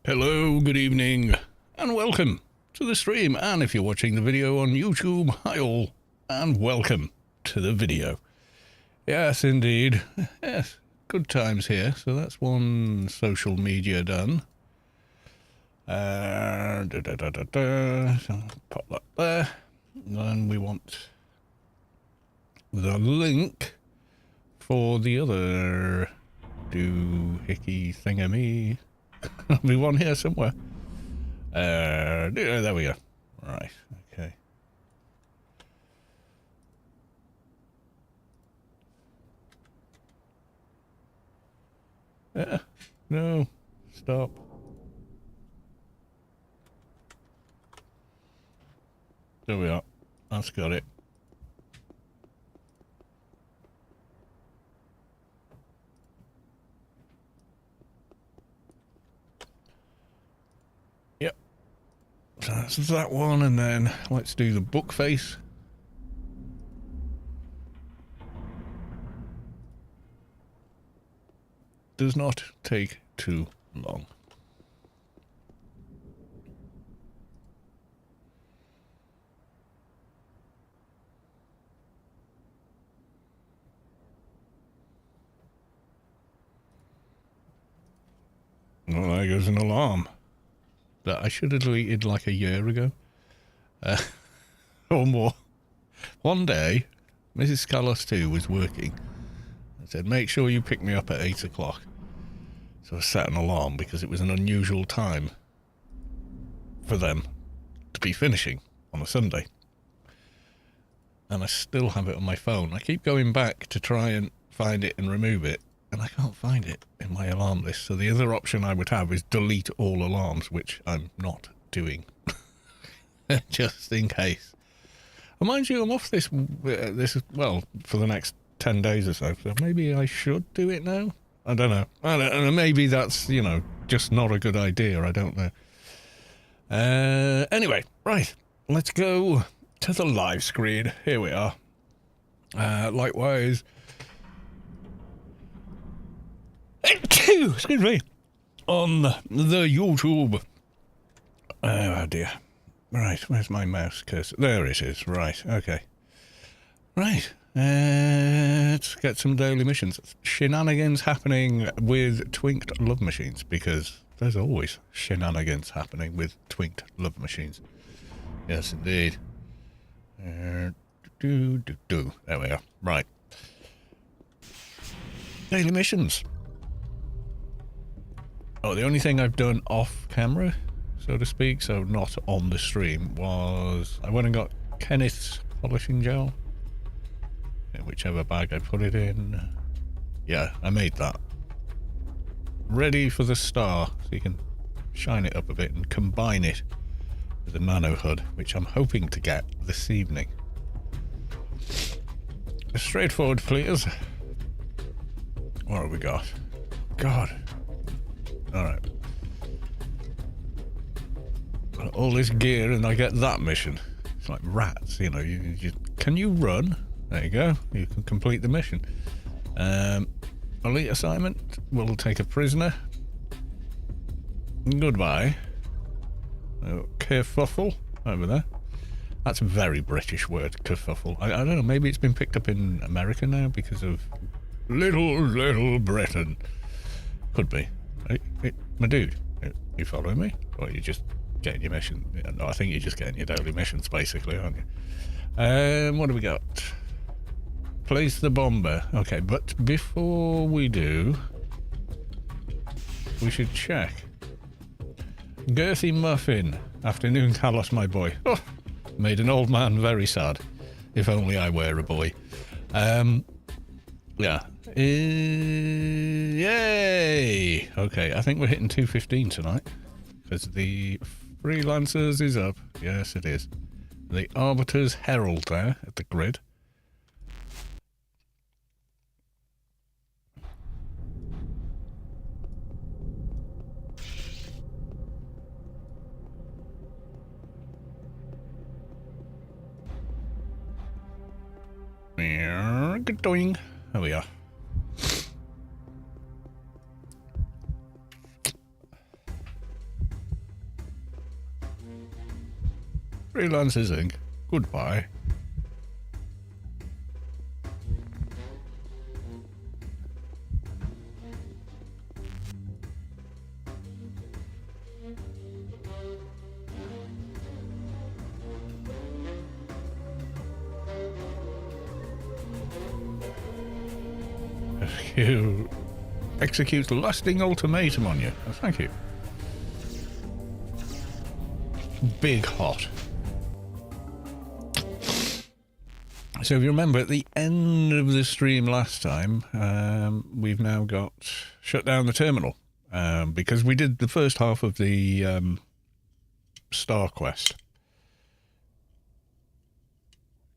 Hello, good evening, and welcome to the stream. And if you're watching the video on YouTube, hi all, and welcome to the video. Yes, indeed. Yes, good times here. So that's one social media done. So pop that there. And then we want the link for the other doohickey thingamy. There'll be one here somewhere. There we go. Right, okay. No, stop. There we are. That's got it. Yep. So that's that one, and then let's do the book face. Does not take too long. Well, there goes an alarm that I should have deleted like a year ago. Or more. One day, Mrs. Carlos 2 was working. I said, make sure you pick me up at 8 o'clock. So I set an alarm because it was an unusual time for them to be finishing on a Sunday. And I still have it on my phone. I keep going back to try and find it and remove it, and I can't find it in my alarm list. So the other option I would have is delete all alarms, which I'm not doing. Just in case. And mind you, I'm off this well, for the next 10 days or so maybe I should do it now. I don't know. Maybe that's, you know, just not a good idea. I don't know. Anyway, right. Let's go to the live screen. Here we are. Likewise. Excuse me. On the YouTube. Oh dear. Right, where's my mouse cursor? There it is. Right, okay. Right. Let's get some daily missions. Shenanigans happening with twinked love machines, because there's always shenanigans happening with twinked love machines. Yes, indeed. There we are. Right. Daily missions. Oh, the only thing I've done off camera, so to speak, so not on the stream, was I went and got Kenneth's polishing gel. Whichever bag I put it in. Yeah, I made that. Ready for the star, so you can shine it up a bit and combine it with the nano hood, which I'm hoping to get this evening. Straightforward, please. What have we got? God. Alright. All this gear and I get that mission. It's like rats, you know. Can you run? There you go. You can complete the mission. Elite assignment. We'll take a prisoner. Goodbye. Kerfuffle over there. That's a very British word, kerfuffle. I don't know, maybe it's been picked up in America now because of little Britain. Could be. My dude, you following me? Or are you just getting your mission? No, I think you're just getting your daily missions, basically, aren't you? What do we got? Place the bomber. Okay, but before we do, we should check. Girthy Muffin. Afternoon, Carlos, my boy. Oh, made an old man very sad. If only I were a boy. Yeah. Yay! Okay, I think we're hitting 215 tonight. Because the Freelancers is up. Yes, it is. The Arbiter's Herald there at the grid. Good doing. There we are. Freelancers Inc. Goodbye. You execute lasting ultimatum on you. Oh, thank you. Big hot. So if you remember at the end of the stream last time, we've now got shut down the terminal because we did the first half of the Star Quest.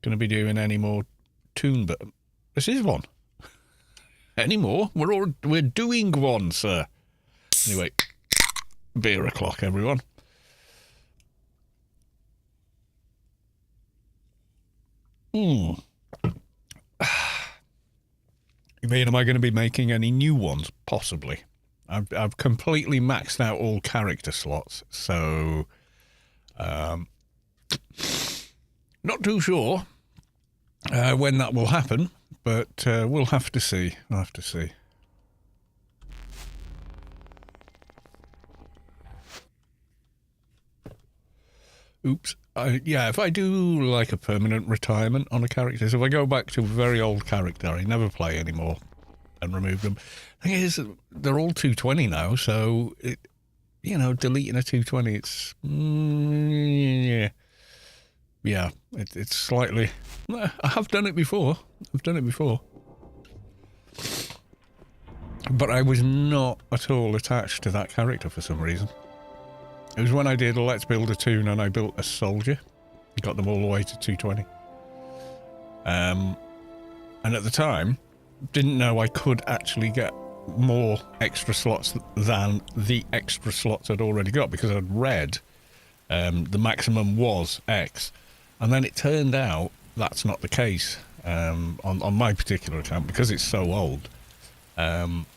Going to be doing any more Toon, but this is one. Any more? We're doing one, sir. Anyway, beer o'clock, everyone. You mean, am I going to be making any new ones? Possibly. I've completely maxed out all character slots, so not too sure when that will happen, but we'll have to see. We'll have to see. Oops. Yeah, if I do like a permanent retirement on a character, so if I go back to a very old character, I never play anymore and remove them. Thing is, they're all 220 now, so deleting a 220, it's it's slightly. I have done it before. But I was not at all attached to that character for some reason. It was when I did Let's Build a Toon and I built a soldier. Got them all the way to 220. And at the time, didn't know I could actually get more extra slots than the extra slots I'd already got, because I'd read the maximum was X. And then it turned out that's not the case on my particular account, because it's so old.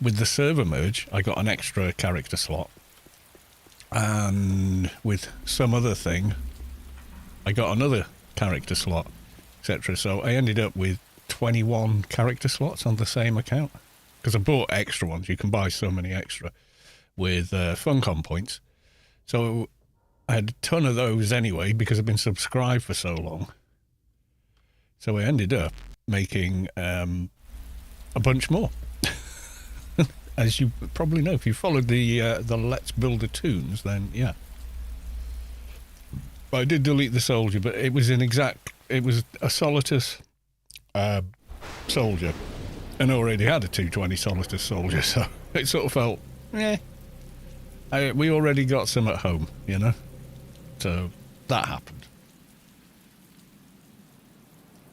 With the server merge, I got an extra character slot. And with some other thing, I got another character slot, etc. So I ended up with 21 character slots on the same account, because I bought extra ones. You can buy so many extra with Funcom points. So I had a ton of those anyway, because I've been subscribed for so long. So I ended up making a bunch more. As you probably know, if you followed the Let's Build a Toons, then yeah. I did delete the soldier, but it was it was a Solitus soldier, and already had a 220 Solitus soldier, so it sort of felt, we already got some at home, so that happened.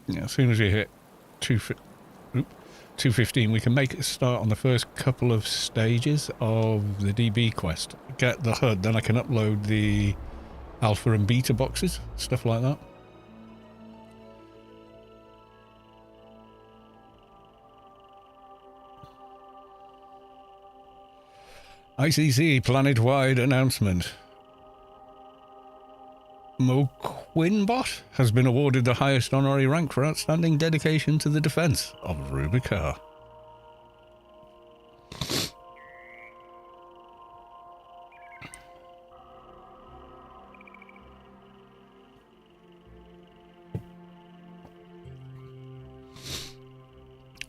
Yeah, as soon as you hit 215, we can make it start on the first couple of stages of the DB quest. Get the HUD, then I can upload the alpha and beta boxes, stuff like that. ICC planet-wide announcement. Mo Quinbot has been awarded the highest honorary rank for outstanding dedication to the defense of Rubicon.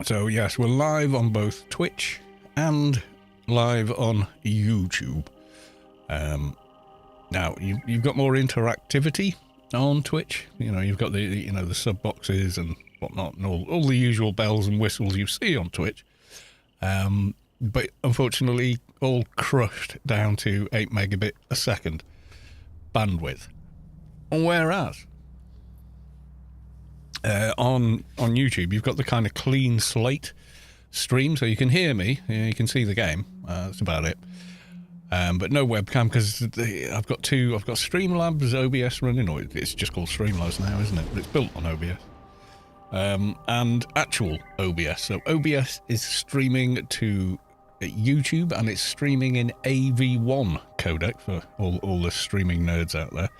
So yes, we're live on both Twitch and live on YouTube. Now, you've got more interactivity on Twitch. You've got the sub boxes and whatnot, and all the usual bells and whistles you see on Twitch. But unfortunately, all crushed down to 8 megabit a second bandwidth. Whereas on YouTube, you've got the kind of clean slate stream, so you can hear me, you can see the game. That's about it. But no webcam, because I've got Streamlabs OBS running, or it's just called Streamlabs now, isn't it? But it's built on OBS. And actual OBS. So OBS is streaming to YouTube, and it's streaming in AV1 codec for all the streaming nerds out there.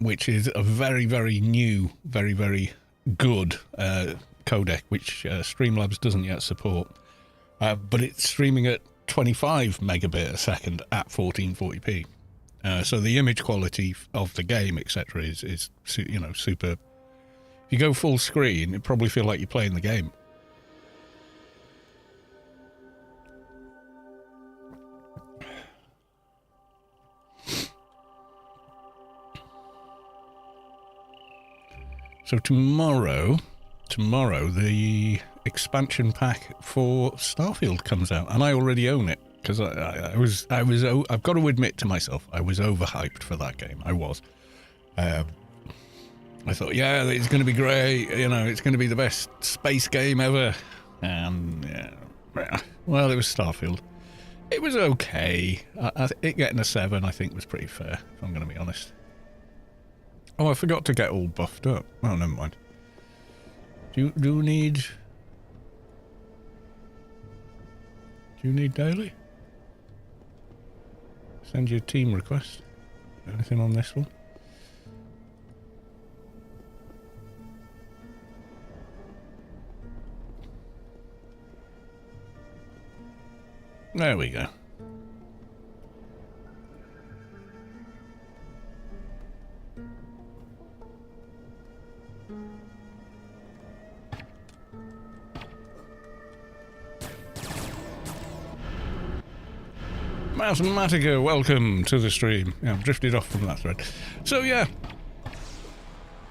which is a very, very new, very, very good codec, which Streamlabs doesn't yet support. But it's streaming at 25 megabit a second at 1440p. So the image quality of the game, etc., is you know, super. If you go full screen, it probably feel like you're playing the game. So tomorrow, the expansion pack for Starfield comes out, and I already own it because I've got to admit to myself, I was overhyped for that game. I was. I thought, yeah, it's going to be great. You know, it's going to be the best space game ever. And yeah, well, it was Starfield. It was okay. It getting a 7, I think, was pretty fair, if I'm going to be honest. Oh, I forgot to get all buffed up. Oh, never mind. Do you need daily? Send you a team request. Anything on this one? There we go. Mathematica, welcome to the stream. Yeah, I've drifted off from that thread. So yeah,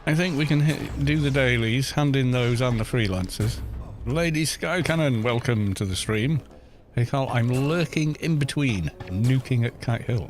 I think we can do the dailies, hand in those and the freelancers. Lady Sky Cannon, welcome to the stream. Hey Carl, I'm lurking in between, nuking at Kite Hill.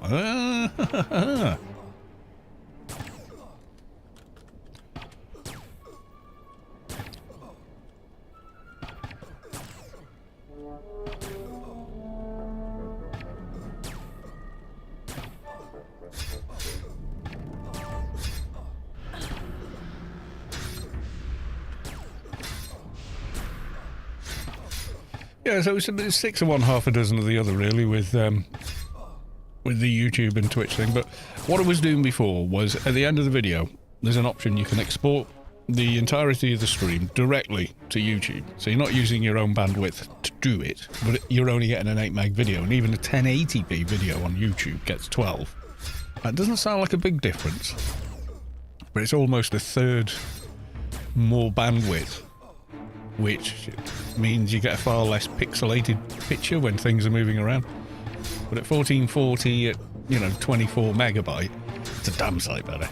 Yeah, so it's 6 of one, half a dozen of the other, really, with the YouTube and Twitch thing. But what I was doing before was, at the end of the video, there's an option you can export the entirety of the stream directly to YouTube. So you're not using your own bandwidth to do it, but you're only getting an 8 meg video, and even a 1080p video on YouTube gets 12. That doesn't sound like a big difference, but it's almost a third more bandwidth, which means you get a far less pixelated picture when things are moving around. But at 1440 at, 24 megabyte, it's a damn sight better.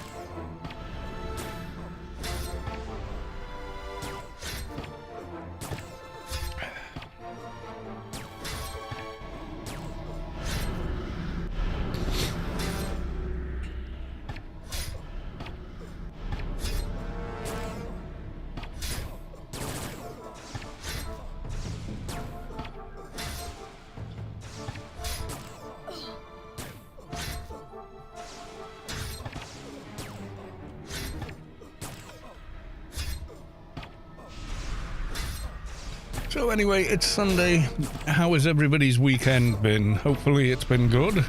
So anyway, it's Sunday. How has everybody's weekend been? Hopefully it's been good.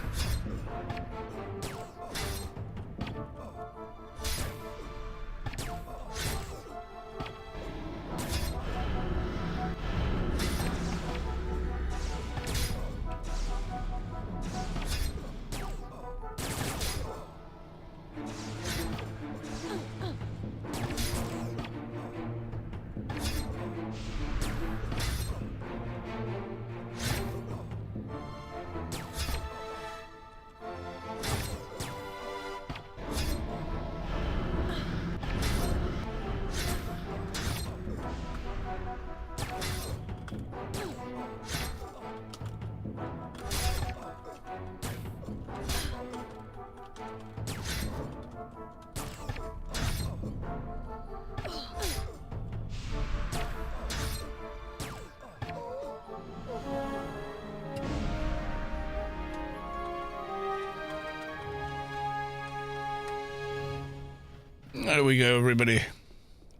There we go, everybody.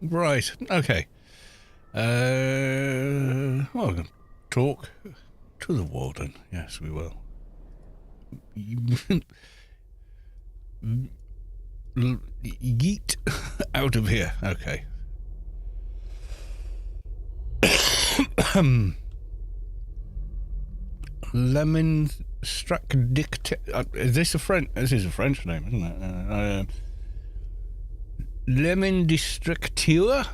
Right, okay. Well, talk to the warden. Yes, we will. Yeet out of here. Okay. Lemon struck is this a French? This is a French name, isn't it? Lemon Districture?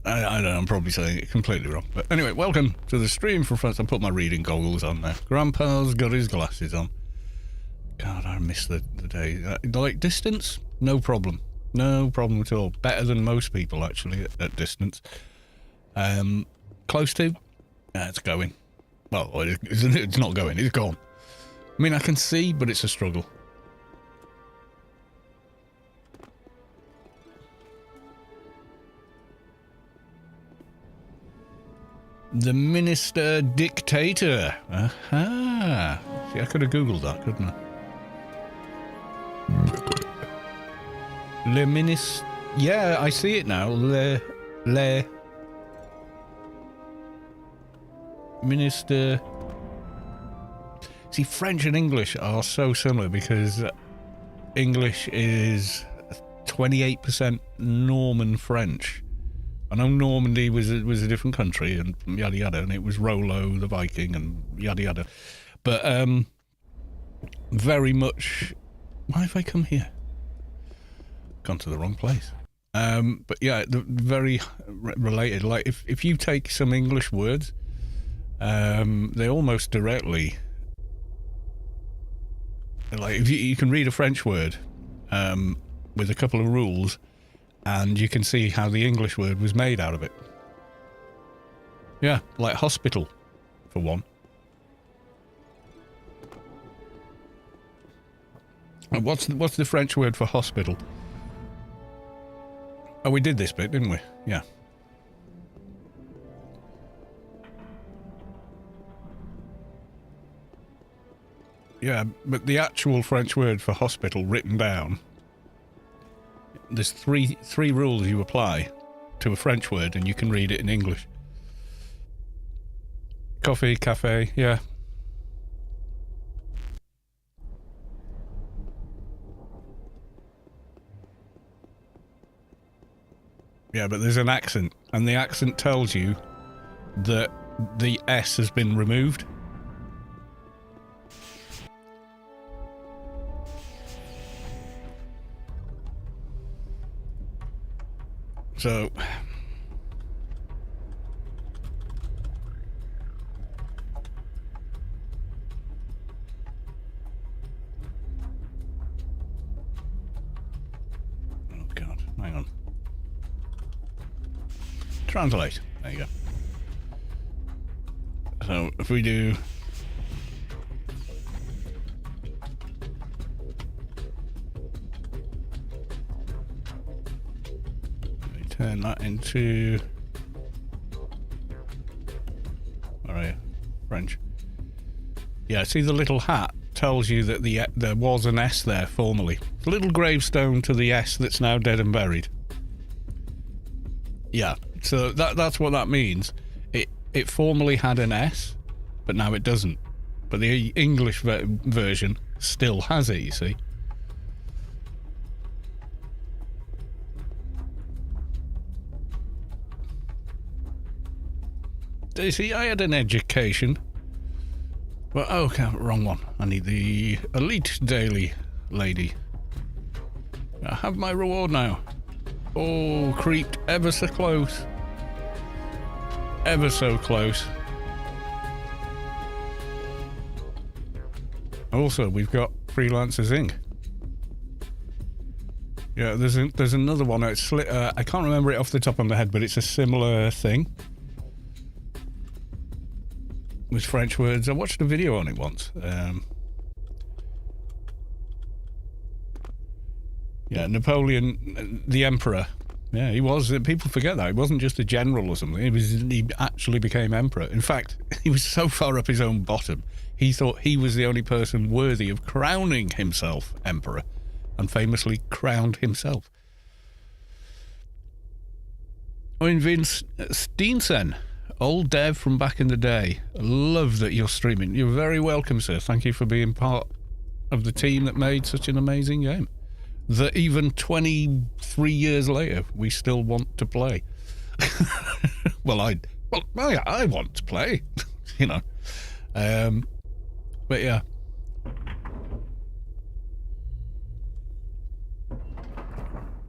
I don't know, I'm probably saying it completely wrong. But anyway, welcome to the stream from France. I put my reading goggles on now. Grandpa's got his glasses on. God, I miss the day. Like, distance? No problem. No problem at all. Better than most people, actually, at distance. Close to? It's going. Well, it's not going. It's gone. I mean, I can see, but it's a struggle. The Minister Dictator. Aha. See, I could have Googled that, couldn't I? Le Ministre. Yeah, I see it now. Le Minister. See, French and English are so similar because English is 28% Norman French. I know Normandy was a different country and yada yada, and it was Rollo the Viking and yada yada. But very much. Why have I come here? Gone to the wrong place. But yeah, very related. Like if you take some English words, they almost directly. Like if you can read a French word with a couple of rules. And you can see how the English word was made out of it. Yeah, like hospital, for one. And what's the French word for hospital? Oh, we did this bit, didn't we? Yeah. Yeah, but the actual French word for hospital written down. There's three rules you apply to a French word, and you can read it in English. Coffee, cafe, yeah. Yeah, but there's an accent, and the accent tells you that the S has been removed. So, oh God, hang on. Translate. There you go. So, if we do... Turn that into... Alright, French. Yeah, see the little hat tells you that there was an S there formerly. It's a little gravestone to the S that's now dead and buried. Yeah, so that's what that means. It formerly had an S, but now it doesn't. But the English version still has it, you see. You see, I had an education. Well, oh, okay, wrong one. I need the Elite Daily lady. I have my reward now. Oh, creeped ever so close. Ever so close. Also, we've got Freelancers Inc. Yeah, there's another one. It's I can't remember it off the top of my head, but it's a similar thing. With French words. I watched a video on it once. Yeah, Napoleon, the emperor. Yeah, he was. People forget that. He wasn't just a general or something. He actually became emperor. In fact, he was so far up his own bottom, he thought he was the only person worthy of crowning himself emperor, and famously crowned himself. I mean, Vince Steensen. Old Dev from back in the day. I love that you're streaming. You're very welcome, sir. Thank you for being part of the team that made such an amazing game. that even 23 years later, we still want to play. Well, I want to play, you know. But yeah.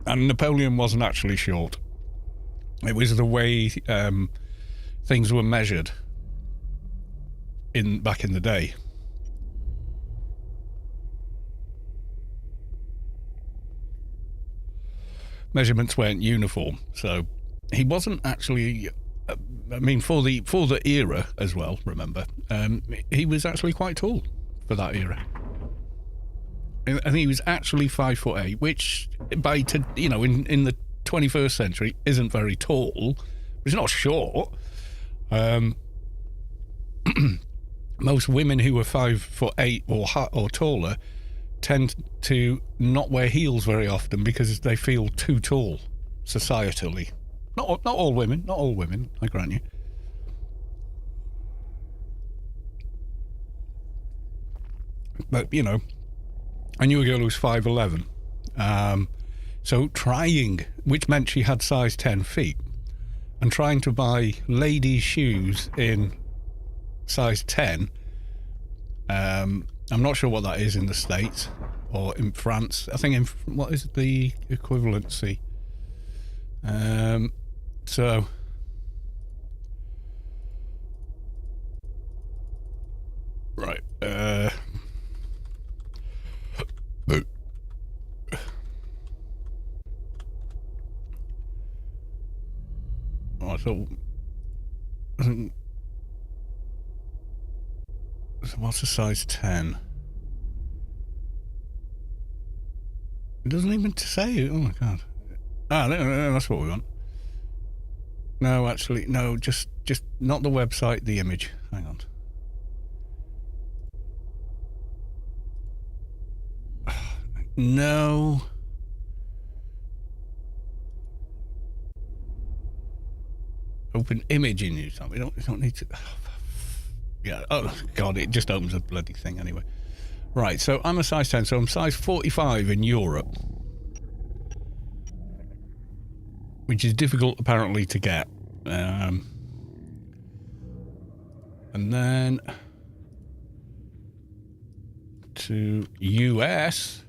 And Napoleon wasn't actually short. It was the way things were measured back in the day. Measurements weren't uniform, so he wasn't actually. I mean, for the era as well. Remember, he was actually quite tall for that era. I think he was actually 5'8", which in the 21st century isn't very tall, but it's not short. Most women who are 5'8" or taller tend to not wear heels very often because they feel too tall societally. Not all women, I grant you. But, you know, I knew a girl who was 5'11". So trying, which meant she had size 10 feet, and trying to buy ladies' shoes in size 10, I'm not sure what that is in the States or in France. I think what is the equivalency? So right. I thought. So what's a size 10? It doesn't even say it. Oh my god. No, that's what we want. No, actually, no, just not the website, the image. Hang on. No. Open image in you. We don't need to. Yeah. Oh god, it just opens a bloody thing anyway. Right. So I'm a size 10. So I'm size 45 in Europe, which is difficult apparently to get. And then to US,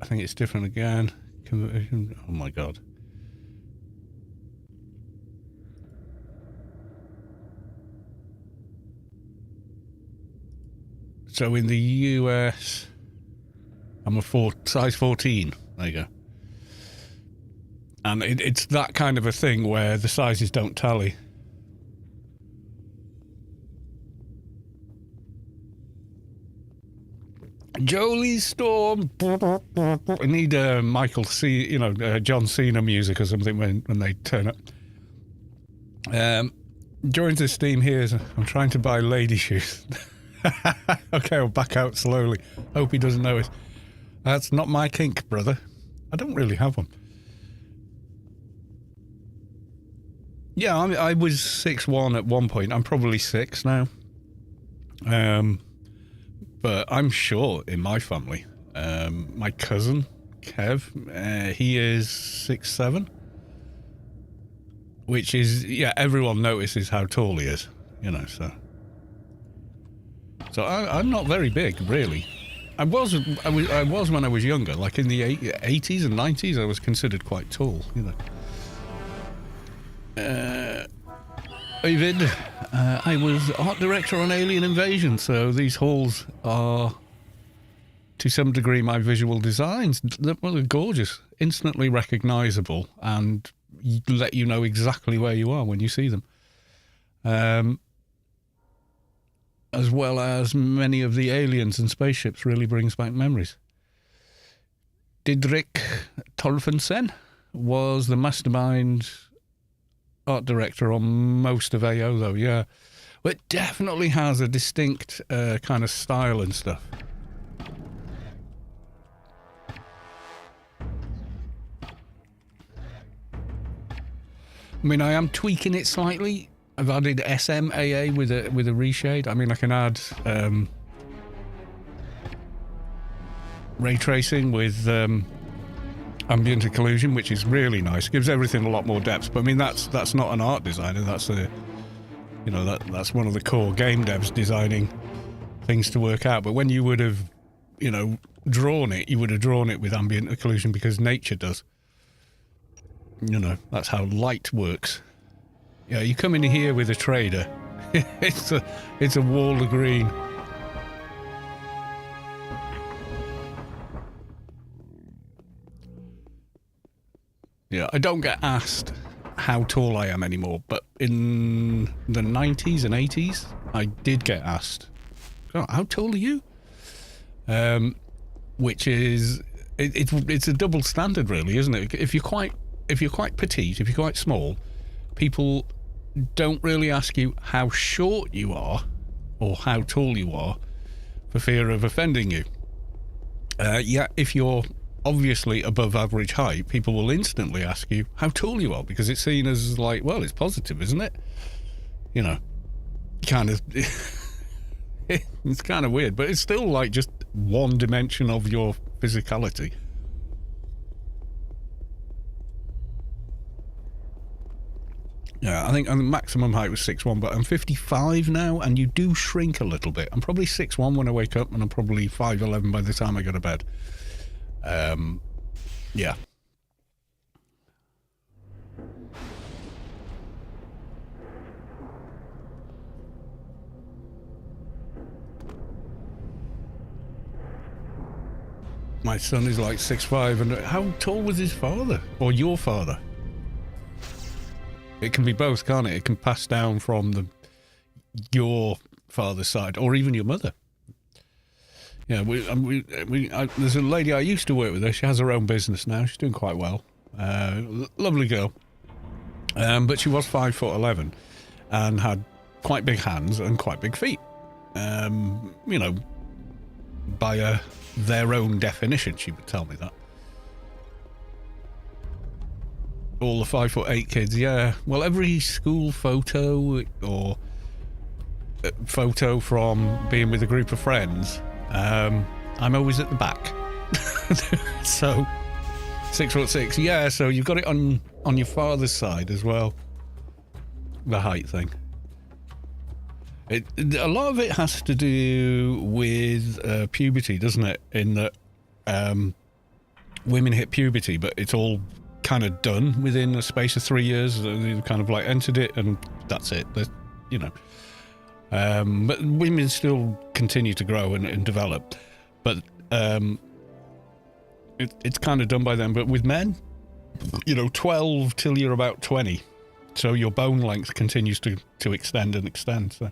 I think it's different again. Oh my god. So in the US, I'm a size 14. There you go. And it's that kind of a thing where the sizes don't tally. Jolie's Storm. I need John Cena music or something when they turn up. During this theme here, I'm trying to buy lady shoes. Okay, I'll back out slowly. Hope he doesn't notice. That's not my kink, brother. I don't really have one. Yeah, I was 6'1" at one point. I'm probably 6 now. But I'm short in my family. My cousin, Kev, he is 6'7", which is, yeah, everyone notices how tall he is, you know, so. So I'm not very big, really. I was when I was younger, like in the 80s and 90s, I was considered quite tall, you know. David, I was art director on Alien Invasion, so these halls are, to some degree, my visual designs. They're gorgeous, instantly recognisable, and let you know exactly where you are when you see them. As well as many of the aliens and spaceships really brings back memories. Didrik Tolfensen was the mastermind art director on most of AO, though, yeah. But it definitely has a distinct kind of style and stuff. I mean, I am tweaking it slightly. I've added SMAA with a reshade. I mean, I can add ray tracing with ambient occlusion, which is really nice. Gives everything a lot more depth. But I mean, that's not an art designer. That's that's one of the core game devs designing things to work out. But when you would have, drawn it, you would have drawn it with ambient occlusion because nature does. That's how light works. Yeah, you come in here with a trader. it's a wall of green. Yeah, I don't get asked how tall I am anymore, but in the 90s and 80s, I did get asked, "Oh, how tall are you?" Which is it's a double standard, really, isn't it? If you're quite petite, if you're quite small, people don't really ask you how short you are or how tall you are for fear of offending you. Yeah, if you're obviously above average height, people will instantly ask you how tall you are because it's seen as like, well, it's positive, isn't it? Kind of. It's kind of weird, but it's still like just one dimension of your physicality. Yeah, I think the maximum height was 6'1", but I'm 55 now, and you do shrink a little bit. I'm probably 6'1" when I wake up, and I'm probably 5'11" by the time I go to bed. Yeah. My son is like 6'5", and how tall was his father? Or your father? It can be both, can't it? It can pass down from your father's side, or even your mother. Yeah, there's a lady I used to work with her. She has her own business now. She's doing quite well. Lovely girl. But she was 5'11" and had quite big hands and quite big feet. By their own definition, she would tell me that. All the 5'8" kids, yeah. Well, every school photo or photo from being with a group of friends, I'm always at the back. So 6'6", yeah. So you've got it on your father's side as well. The height thing. A lot of it has to do with puberty, doesn't it? In that women hit puberty, but it's all kind of done within a space of 3 years. They've kind of like entered it, and that's it. But women still continue to grow and develop. But it's kind of done by them. But with men, 12 till you're about 20. So your bone length continues to extend and extend. So.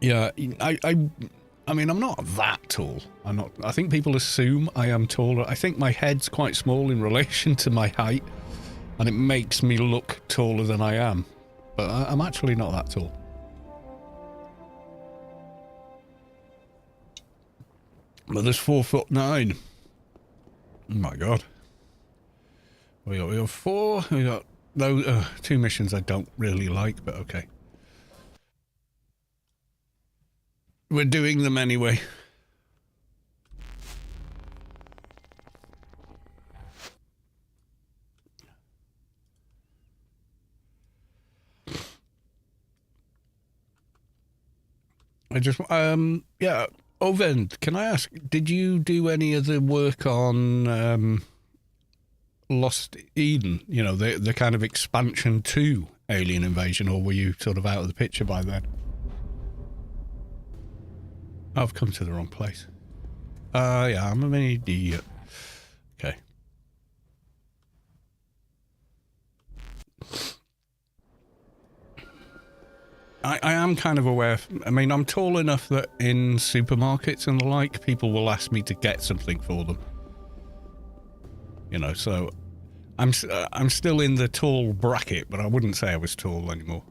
Yeah, I mean, I'm not that tall. I think people assume I am taller. I think my head's quite small in relation to my height, and it makes me look taller than I am. But I'm actually not that tall. But there's 4'9". Oh my god. We got 4. We got those 2 missions I don't really like, but okay. We're doing them anyway. I just yeah, Ovend, can I ask, did you do any other work on Lost Eden, the kind of expansion to Alien Invasion, or were you sort of out of the picture by then? I've come to the wrong place. Yeah, I'm an idiot. Okay. I am kind of aware. I mean, I'm tall enough that in supermarkets and the like, people will ask me to get something for them. So I'm still in the tall bracket, but I wouldn't say I was tall anymore.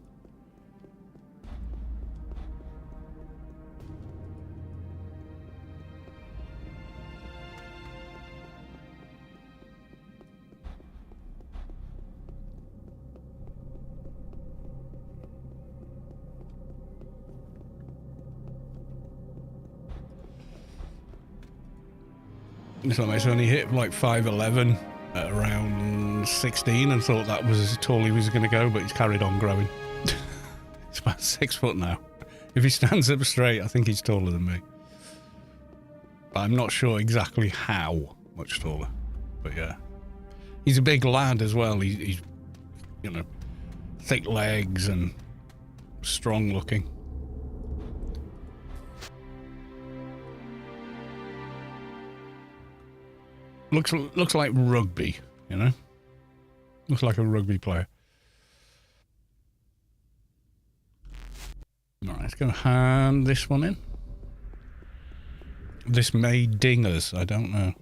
So my son, he hit like 5'11" at around 16 and thought that was as tall he was going to go, but he's carried on growing. He's about 6 foot now. If he stands up straight, I think he's taller than me. But I'm not sure exactly how much taller. But yeah. He's a big lad as well. He's you know, thick legs and strong looking. Looks like rugby, you know? Looks like a rugby player. Alright, let's go hand this one in. This may ding us, I don't know.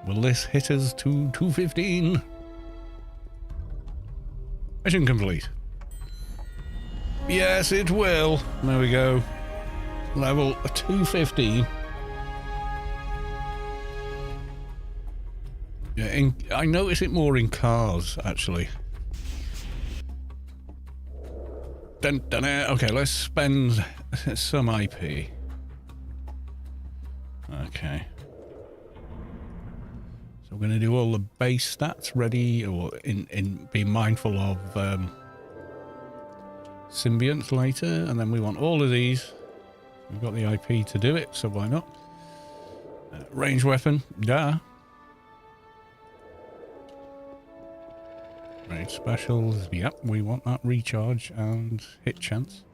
Will this hit us to 215? Mission complete. Yes, it will. There we go. Level 215. Yeah, I notice it more in cars, actually. Okay, let's spend some IP. Okay. So we're going to do all the base stats ready, or be mindful of symbionts later, and then we want all of these. We've got the IP to do it, so why not? Range weapon, yeah. Range specials, yep, we want that recharge and hit chance.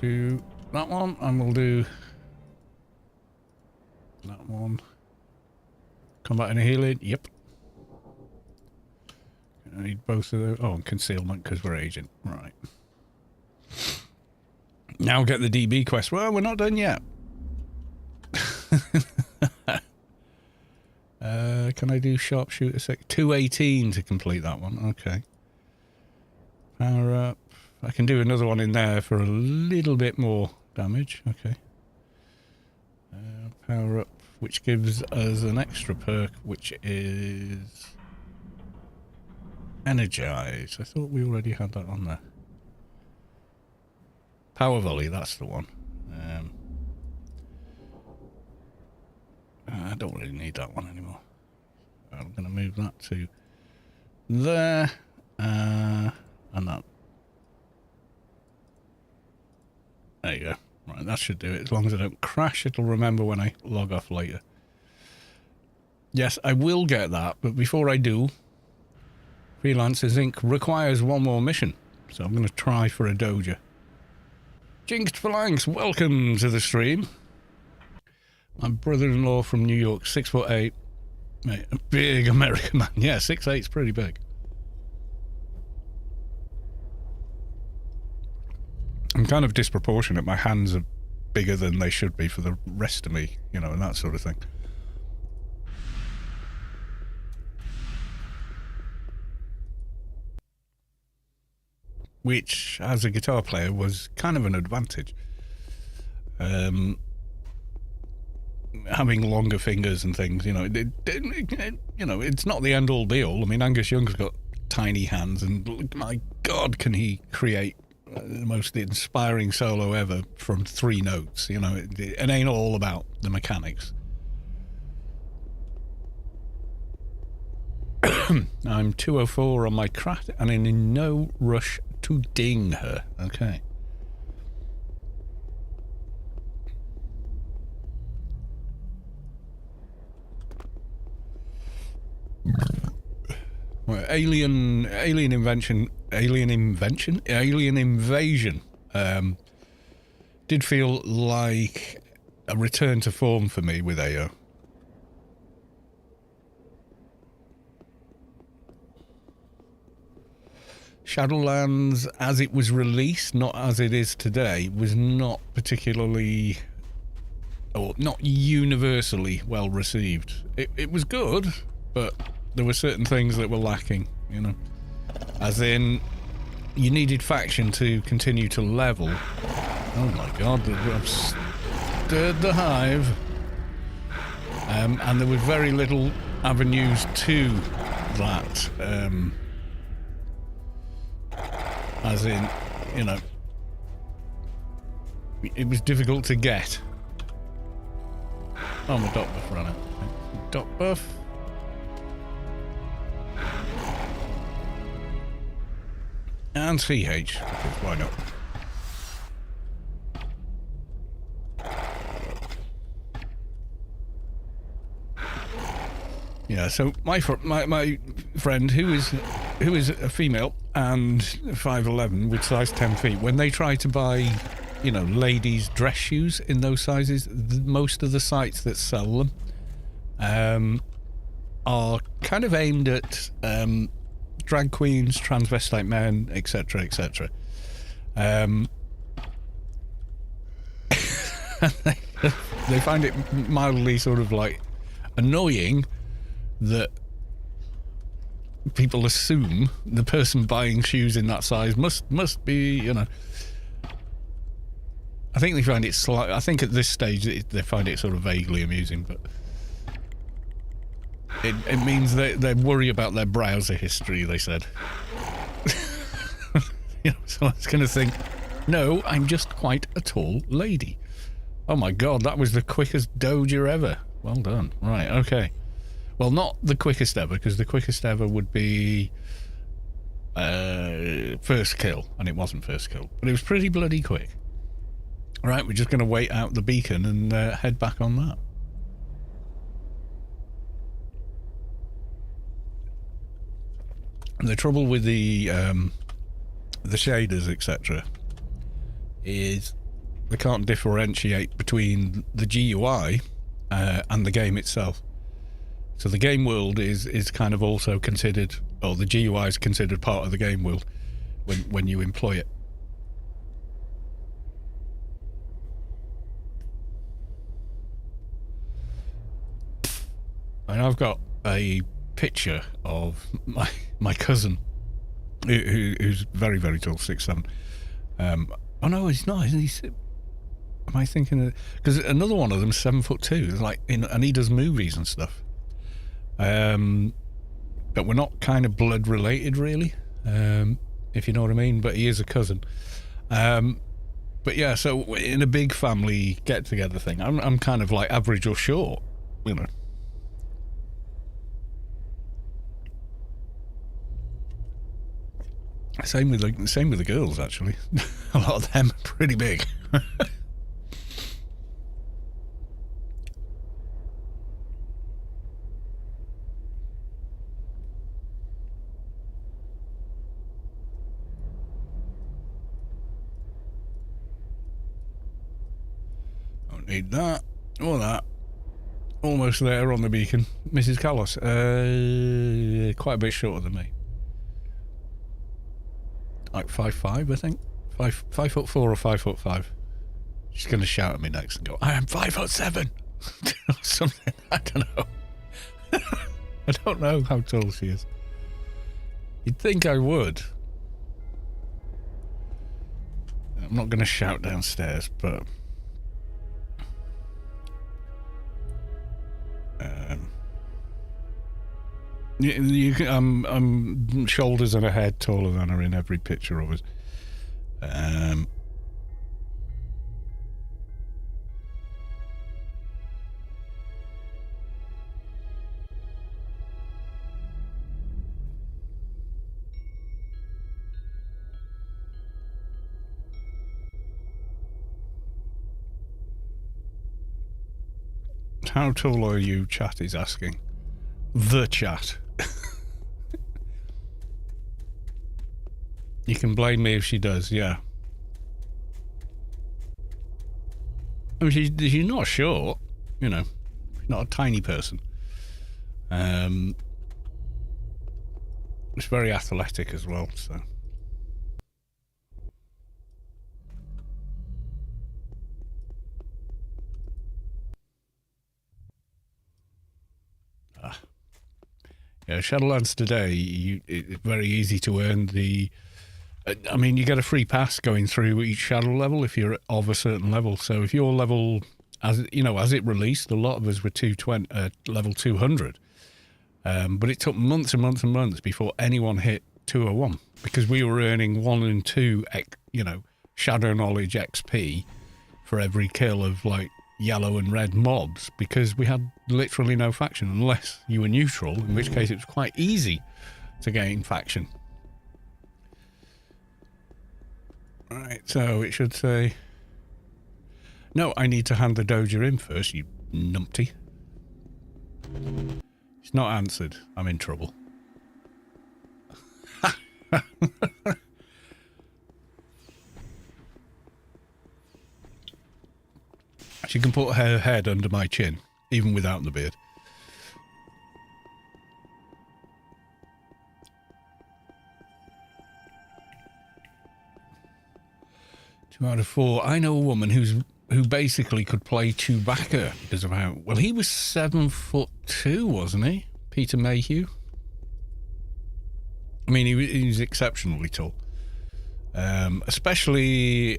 Do that one, and we'll do that one. Combat and healing, yep. I need both of those. Oh, and concealment because we're agent. Right. Now get the DB quest. Well, we're not done yet. Can I do sharpshooter 218 to complete that one? Okay. Power up. I can do another one in there for a little bit more damage. Okay. Power up, which gives us an extra perk, which is Energize. I thought we already had that on there. Power Volley, that's the one. I don't really need that one anymore. I'm going to move that to there. And that. There you go. Right, that should do it. As long as I don't crash, it'll remember when I log off later. Yes, I will get that, but before I do, Freelancers Inc. requires one more mission. So I'm going to try for a doja. Jinxed Phalanx, welcome to the stream. My brother-in-law from New York, 6'8". Mate, a big American man. Yeah, 6'8's pretty big. I'm kind of disproportionate. My hands are bigger than they should be for the rest of me, you know, and that sort of thing. Which, as a guitar player, was kind of an advantage. Having longer fingers and things, you know, you know, it's not the end-all be-all. I mean, Angus Young's got tiny hands, and my God, can he create the most inspiring solo ever from 3 notes. You know, it ain't all about the mechanics. I'm 204 on my craft, and I'm in no rush to ding her. Okay. Well, alien invasion did feel like a return to form for me with AO. Shadowlands, as it was released, not as it is today, was not particularly, or not universally well received. It was good, but there were certain things that were lacking, you know. As in, you needed faction to continue to level. Oh my God, I've stirred the hive. And there was very little avenues to that. as in, you know, it was difficult to get. Oh, my dot buff ran out. Dot buff. And CH, why not? Yeah, so my friend, who is a female and 5'11" with size 10 feet, when they try to buy, you know, ladies' dress shoes in those sizes, most of the sites that sell them are kind of aimed at drag queens, transvestite men, etc., etc. They find it mildly sort of like annoying that people assume the person buying shoes in that size must be, you know. I think they find it I think at this stage they find it sort of vaguely amusing, but it means they worry about their browser history, they said. You know, so I was going to think, no, I'm just quite a tall lady. Oh my god, that was the quickest doja ever. Well done. Right, okay. Well, not the quickest ever, because the quickest ever would be first kill, and it wasn't first kill, but it was pretty bloody quick. Right, we're just going to wait out the beacon and head back on that. And the trouble with the shaders, etc., is they can't differentiate between the GUI and the game itself. So the game world is kind of also considered, or the GUI is considered part of the game world when you employ it. And I've got a picture of my cousin, who's very, very tall, 6'7". Oh no, he's not. Am I thinking? Because another one of them's 7'2". Like, and he does movies and stuff. But we're not kind of blood related, really, if you know what I mean. But he is a cousin. But yeah, so in a big family get together thing, I'm kind of like average or short, you know. Same with the girls, actually. A lot of them are pretty big. Don't need that or that. Almost there on the beacon. Mrs. Callos, quite a bit shorter than me. Like 5'5", I think. 5'4" or 5'5". She's going to shout at me next and go, "I am 5'7". Or something. I don't know. I don't know how tall she is. You'd think I would. I'm not going to shout downstairs, but I'm shoulders and a head taller than her in every picture of us. How tall are you? Chat is asking. The chat. You can blame me if she does, yeah. I mean, she's not short, you know. She's not a tiny person. She's very athletic as well, so. Yeah, Shadowlands today, it's very easy to earn the... I mean, you get a free pass going through each shadow level if you're of a certain level. So if you're level, as you know, as it released, a lot of us were level 200. But it took months and months and months before anyone hit 201 because we were earning 1 and 2, you know, shadow knowledge XP for every kill of like yellow and red mobs because we had literally no faction unless you were neutral, in which case it was quite easy to gain faction. Right, so it should say... No, I need to hand the doja in first, you numpty. It's not answered. I'm in trouble. She can put her head under my chin, even without the beard. Two out of 4. I know a woman who basically could play Chewbacca because of how... Well, he was 7'2", wasn't he? Peter Mayhew. I mean, he was exceptionally tall. Especially,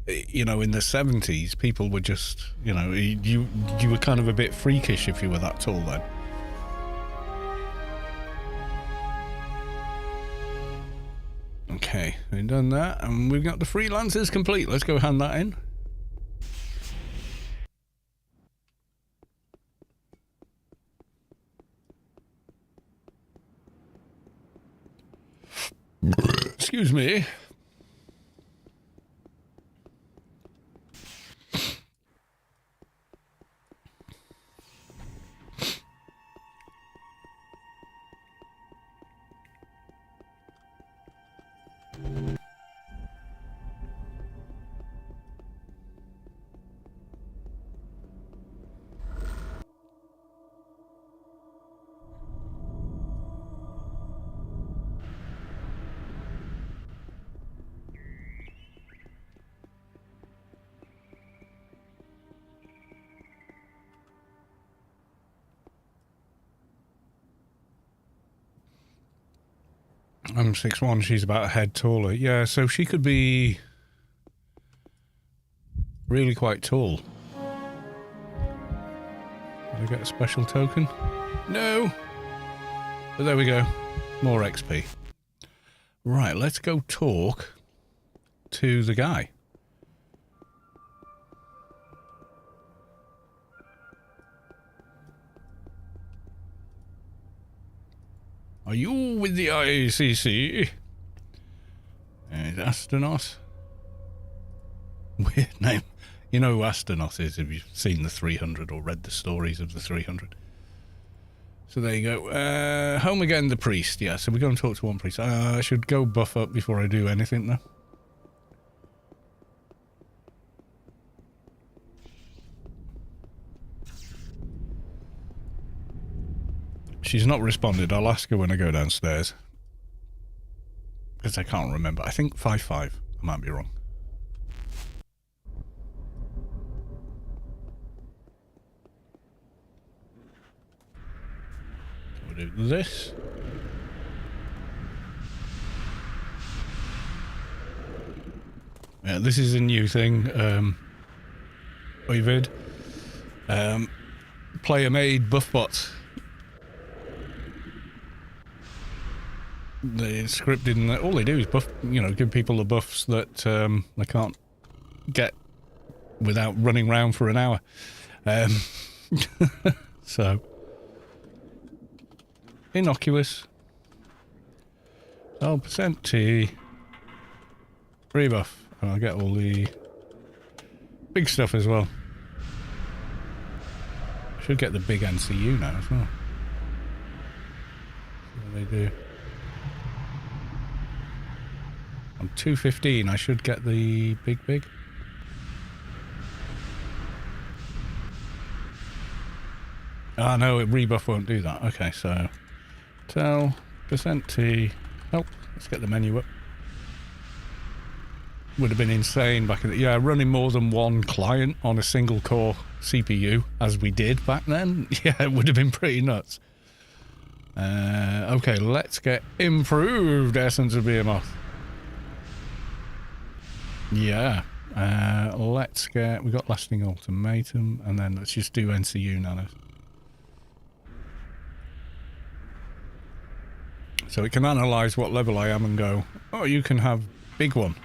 you know, in the 70s, people were just, you know, you were kind of a bit freakish if you were that tall then. Okay, we've done that, and we've got the freelancers complete. Let's go hand that in. Excuse me. I'm 6'1", she's about a head taller. Yeah, so she could be really quite tall. Did I get a special token? No! But there we go. More XP. Right, let's go talk to the guy. Are you with the ICC? Astronaut? Weird name. You know who Astronaut is if you've seen the 300 or read the stories of the 300. So there you go. Home again, the priest. Yeah, so we go and talk to one priest. I should go buff up before I do anything though. She's not responded. I'll ask her when I go downstairs. Because I can't remember. I think 5'5". I might be wrong. So we'll do this. Yeah, this is a new thing. Ovid. Player-made buff bots. They scripted and all they do is buff, you know, give people the buffs that they can't get without running around for an hour. So innocuous. So percent T rebuff, and I'll get all the big stuff as well. Should get the big NCU now as well. See what they do. On 215, I should get the big. Ah, no, rebuff won't do that. Okay, so tell percent T. Oh, let's get the menu up. Would have been insane back in the... Yeah, running more than one client on a single core CPU, as we did back then. Yeah, it would have been pretty nuts. Okay, let's get improved Essence of Behemoth. Yeah, let's get... We got Lasting Ultimatum, and then let's just do NCU nanos. So it can analyse what level I am and go, oh, you can have big one.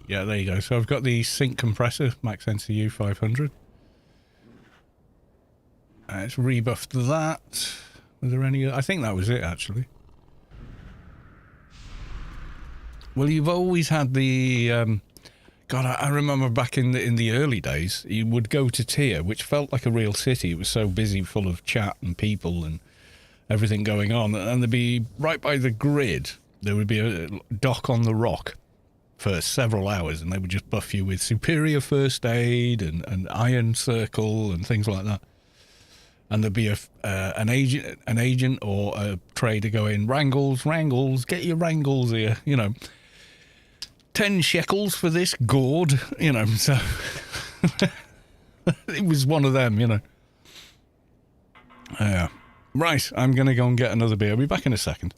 Yeah, there you go. So I've got the sync compressor, Max NCU 500. It's rebuffed that. Was there any... I think that was it, actually. Well, you've always had the... God, I remember back in the early days, you would go to Tyr, which felt like a real city. It was so busy, full of chat and people and everything going on. And there'd be, right by the grid, there would be a dock on the rock for several hours, and they would just buff you with superior first aid and iron circle and things like that. And there'd be an agent or a trader going, wrangles, get your wrangles here, you know. 10 shekels for this gourd, you know, so it was one of them, you know. Right, I'm going to go and get another beer. I'll be back in a second.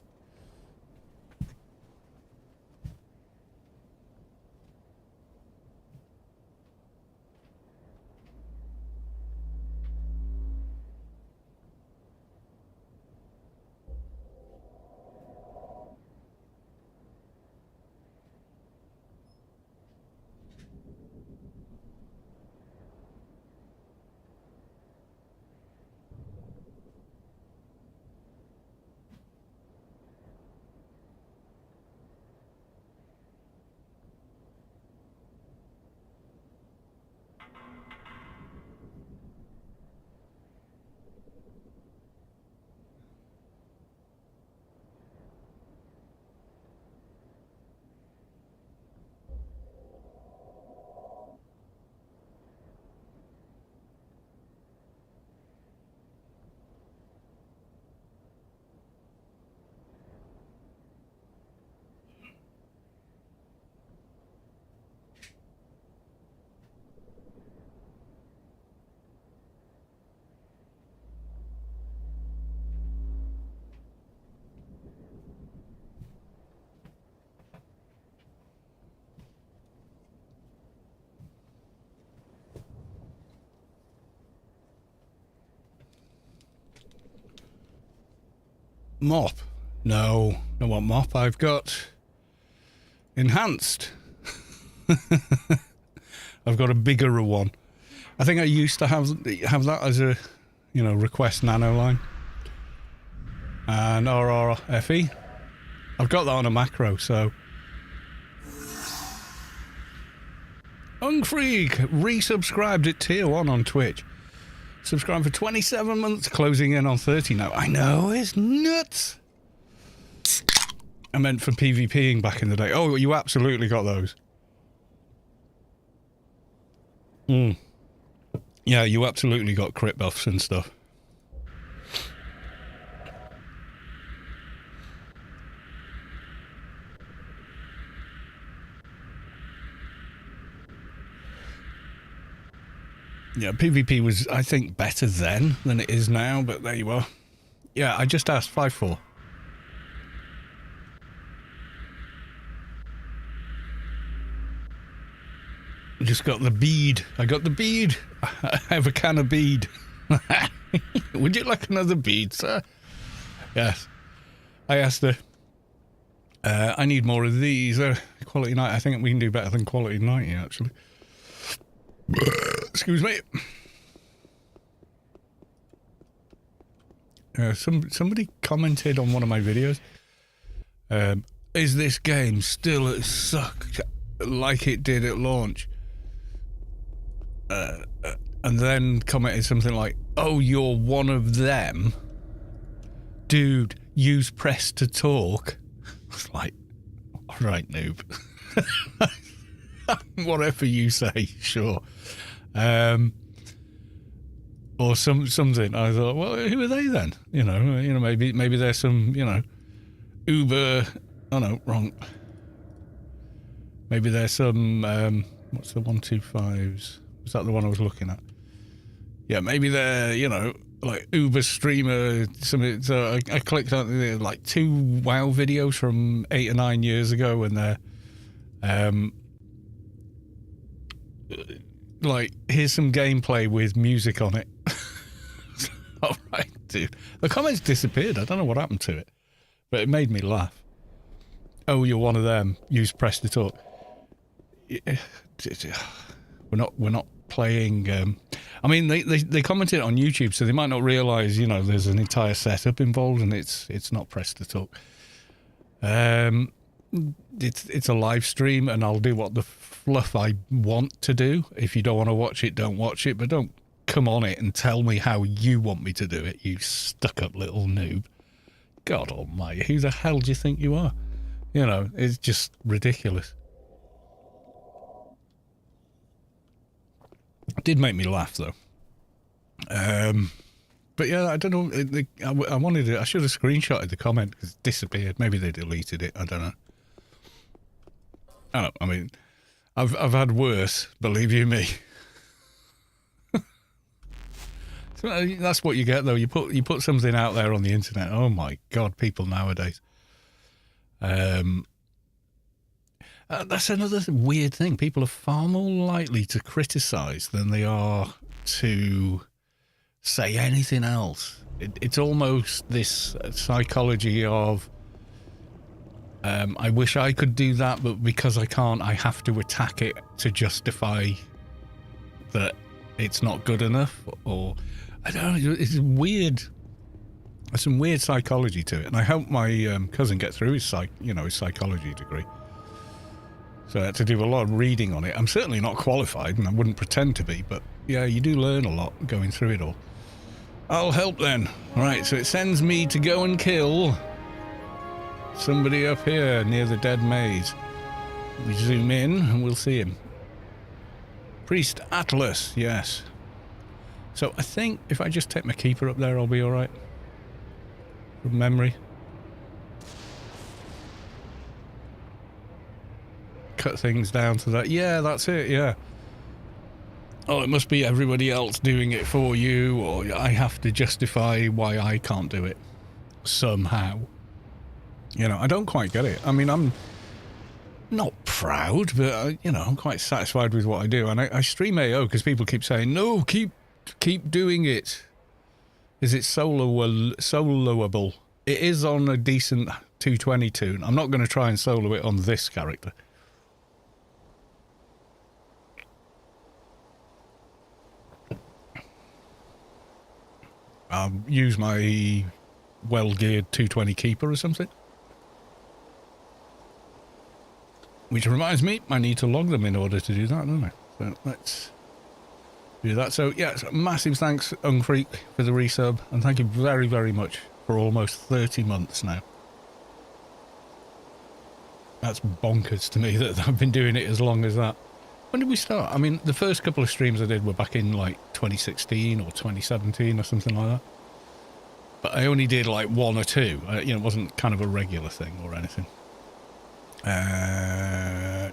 Mop? No, I want mop. I've got enhanced. I've got a bigger one. I think I used to have that as a, you know, request nano line. And RRFE. I've got that on a macro, so. Ungfreak resubscribed at tier 1 on Twitch. Subscribed for 27 months, closing in on 30 now. I know, it's nuts. I meant for PvPing back in the day. Oh, you absolutely got those. Yeah, you absolutely got crit buffs and stuff. Yeah, PvP was, I think, better then than it is now, but there you are. Yeah, I just asked 5-4. Just got the bead. I got the bead. I have a can of bead. Would you like another bead, sir? Yes. I asked her. I need more of these. Quality 90. I think we can do better than quality 90, actually. Excuse me. Somebody commented on one of my videos. Is this game still at suck like it did at launch? And then commented something like, "Oh, you're one of them, dude. Use press to talk." I was like, "All right, noob." Whatever you say, sure. Or something. I thought, well, who are they then? You know, maybe there's some, you know, Uber. Oh no, wrong. Maybe there's some. What's the 125s? Was that the one I was looking at? Yeah, maybe they're, you know, like Uber streamer. Something. So I clicked on like 2 WoW videos from 8 or 9 years ago, and they're like, here's some gameplay with music on it. All right, dude. The comments disappeared. I don't know what happened to it, but it made me laugh. Oh, you're one of them. Use press to talk. We're not playing. I mean, they commented on YouTube, so they might not realise, you know, there's an entire setup involved, and it's not press to talk. It's a live stream, and I'll do what the fluff I want to do. If you don't want to watch it, don't watch it, but don't come on it and tell me how you want me to do it, you stuck-up little noob. God almighty, who the hell do you think you are? You know, it's just ridiculous. It did make me laugh, though. But yeah, I don't know. I wanted it. I should have screenshotted the comment because it disappeared. Maybe they deleted it. I don't know. I mean, I've had worse. Believe you me. So that's what you get, though. You put something out there on the internet. Oh my God, people nowadays. That's another weird thing. People are far more likely to criticise than they are to say anything else. It's almost this psychology of, I wish I could do that, but because I can't, I have to attack it to justify that it's not good enough. Or, I don't know, it's weird. There's some weird psychology to it. And I hope my cousin gets through his psychology degree. So I had to do a lot of reading on it. I'm certainly not qualified, and I wouldn't pretend to be, but yeah, you do learn a lot going through it all. I'll help then. Right, so it sends me to go and kill somebody up here near the dead maze. We zoom in and we'll see him. Priest Atlas, yes. So I think if I just take my keeper up there, I'll be alright. From memory. Cut things down to that. Yeah, that's it, yeah. Oh, it must be everybody else doing it for you, or I have to justify why I can't do it. Somehow. You know, I don't quite get it. I mean, I'm not proud, but, you know, I'm quite satisfied with what I do. And I stream AO because people keep saying, no, keep doing it. Is it soloable? It is on a decent 220 tune. I'm not going to try and solo it on this character. I'll use my well-geared 220 keeper or something. Which reminds me, I need to log them in order to do that, don't I? So let's do that. So, yeah, massive thanks, Ungfreak, for the resub. And thank you very, very much for almost 30 months now. That's bonkers to me that I've been doing it as long as that. When did we start? I mean, the first couple of streams I did were back in, like, 2016 or 2017 or something like that. But I only did, like, one or two. You know, it wasn't kind of a regular thing or anything. There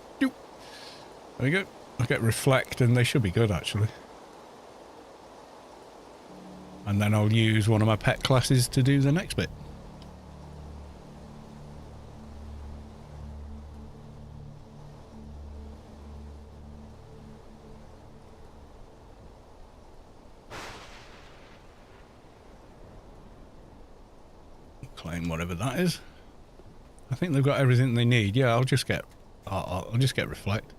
we go. I'll get Reflect, and they should be good, actually. And then I'll use one of my pet classes to do the next bit. Claim whatever that is. I think they've got everything they need. Yeah, I'll just get Reflect.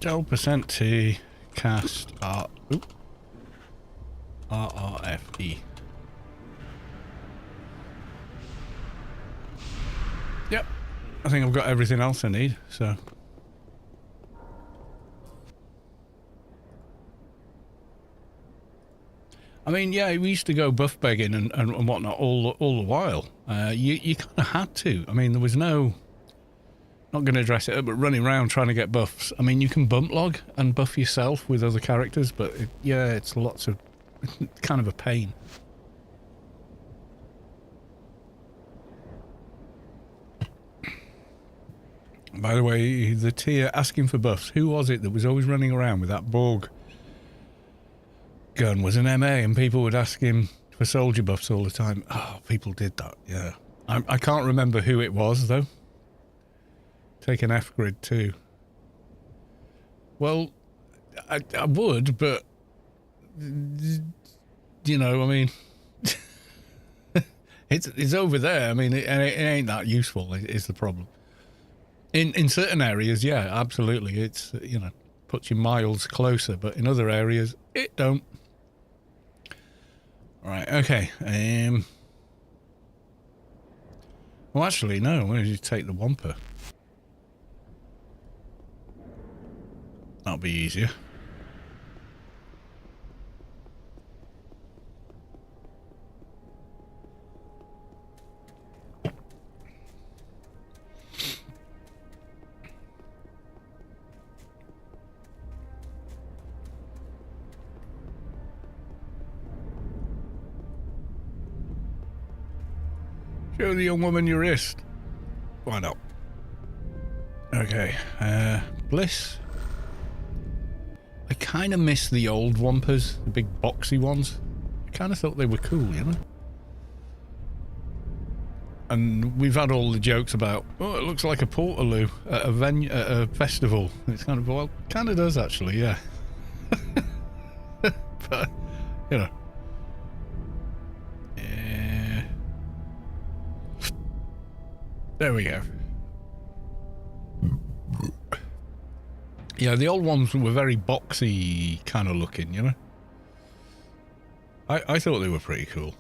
Del% T cast RRFE. Yep, I think I've got everything else I need. So. I mean, yeah, we used to go buff begging and whatnot all the while. You kind of had to. I mean, there was no... Not going to dress it up, but running around trying to get buffs. I mean, you can bump log and buff yourself with other characters, but yeah, it's lots of... kind of a pain. By the way, the tier asking for buffs. Who was it that was always running around with that Borg gun? Was an MA, and people would ask him for soldier buffs all the time. Oh, people did that, yeah. I can't remember who it was, though. take an F grid too. Well, I would, but you know, I mean, it's over there. I mean, it ain't that useful. Is the problem? In certain areas, yeah, absolutely. It's, you know, puts you miles closer, but in other areas, it don't. All right, okay. Well, actually, no. Why don't you take the Wampa? That'll be easier. Show the young woman your wrist. Why not? Okay, Bliss. I kind of miss the old Wampas, the big boxy ones. I kind of thought they were cool, you know? And we've had all the jokes about, oh, it looks like a Portaloo at a venue, at a festival. It's kind of, well, it kind of does actually, yeah. But, you know. There we go. Yeah, the old ones were very boxy kind of looking, you know? I thought they were pretty cool.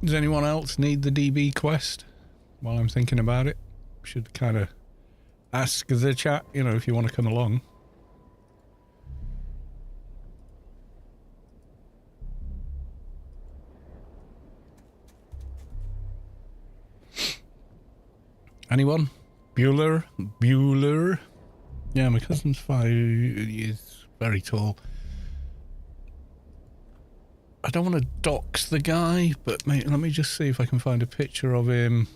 Does anyone else need the DB quest? While I'm thinking about it, should kind of ask the chat, you know, if you want to come along. Anyone? Bueller? Yeah, my cousin's 5. He's very tall. I don't want to dox the guy, but mate, let me just see if I can find a picture of him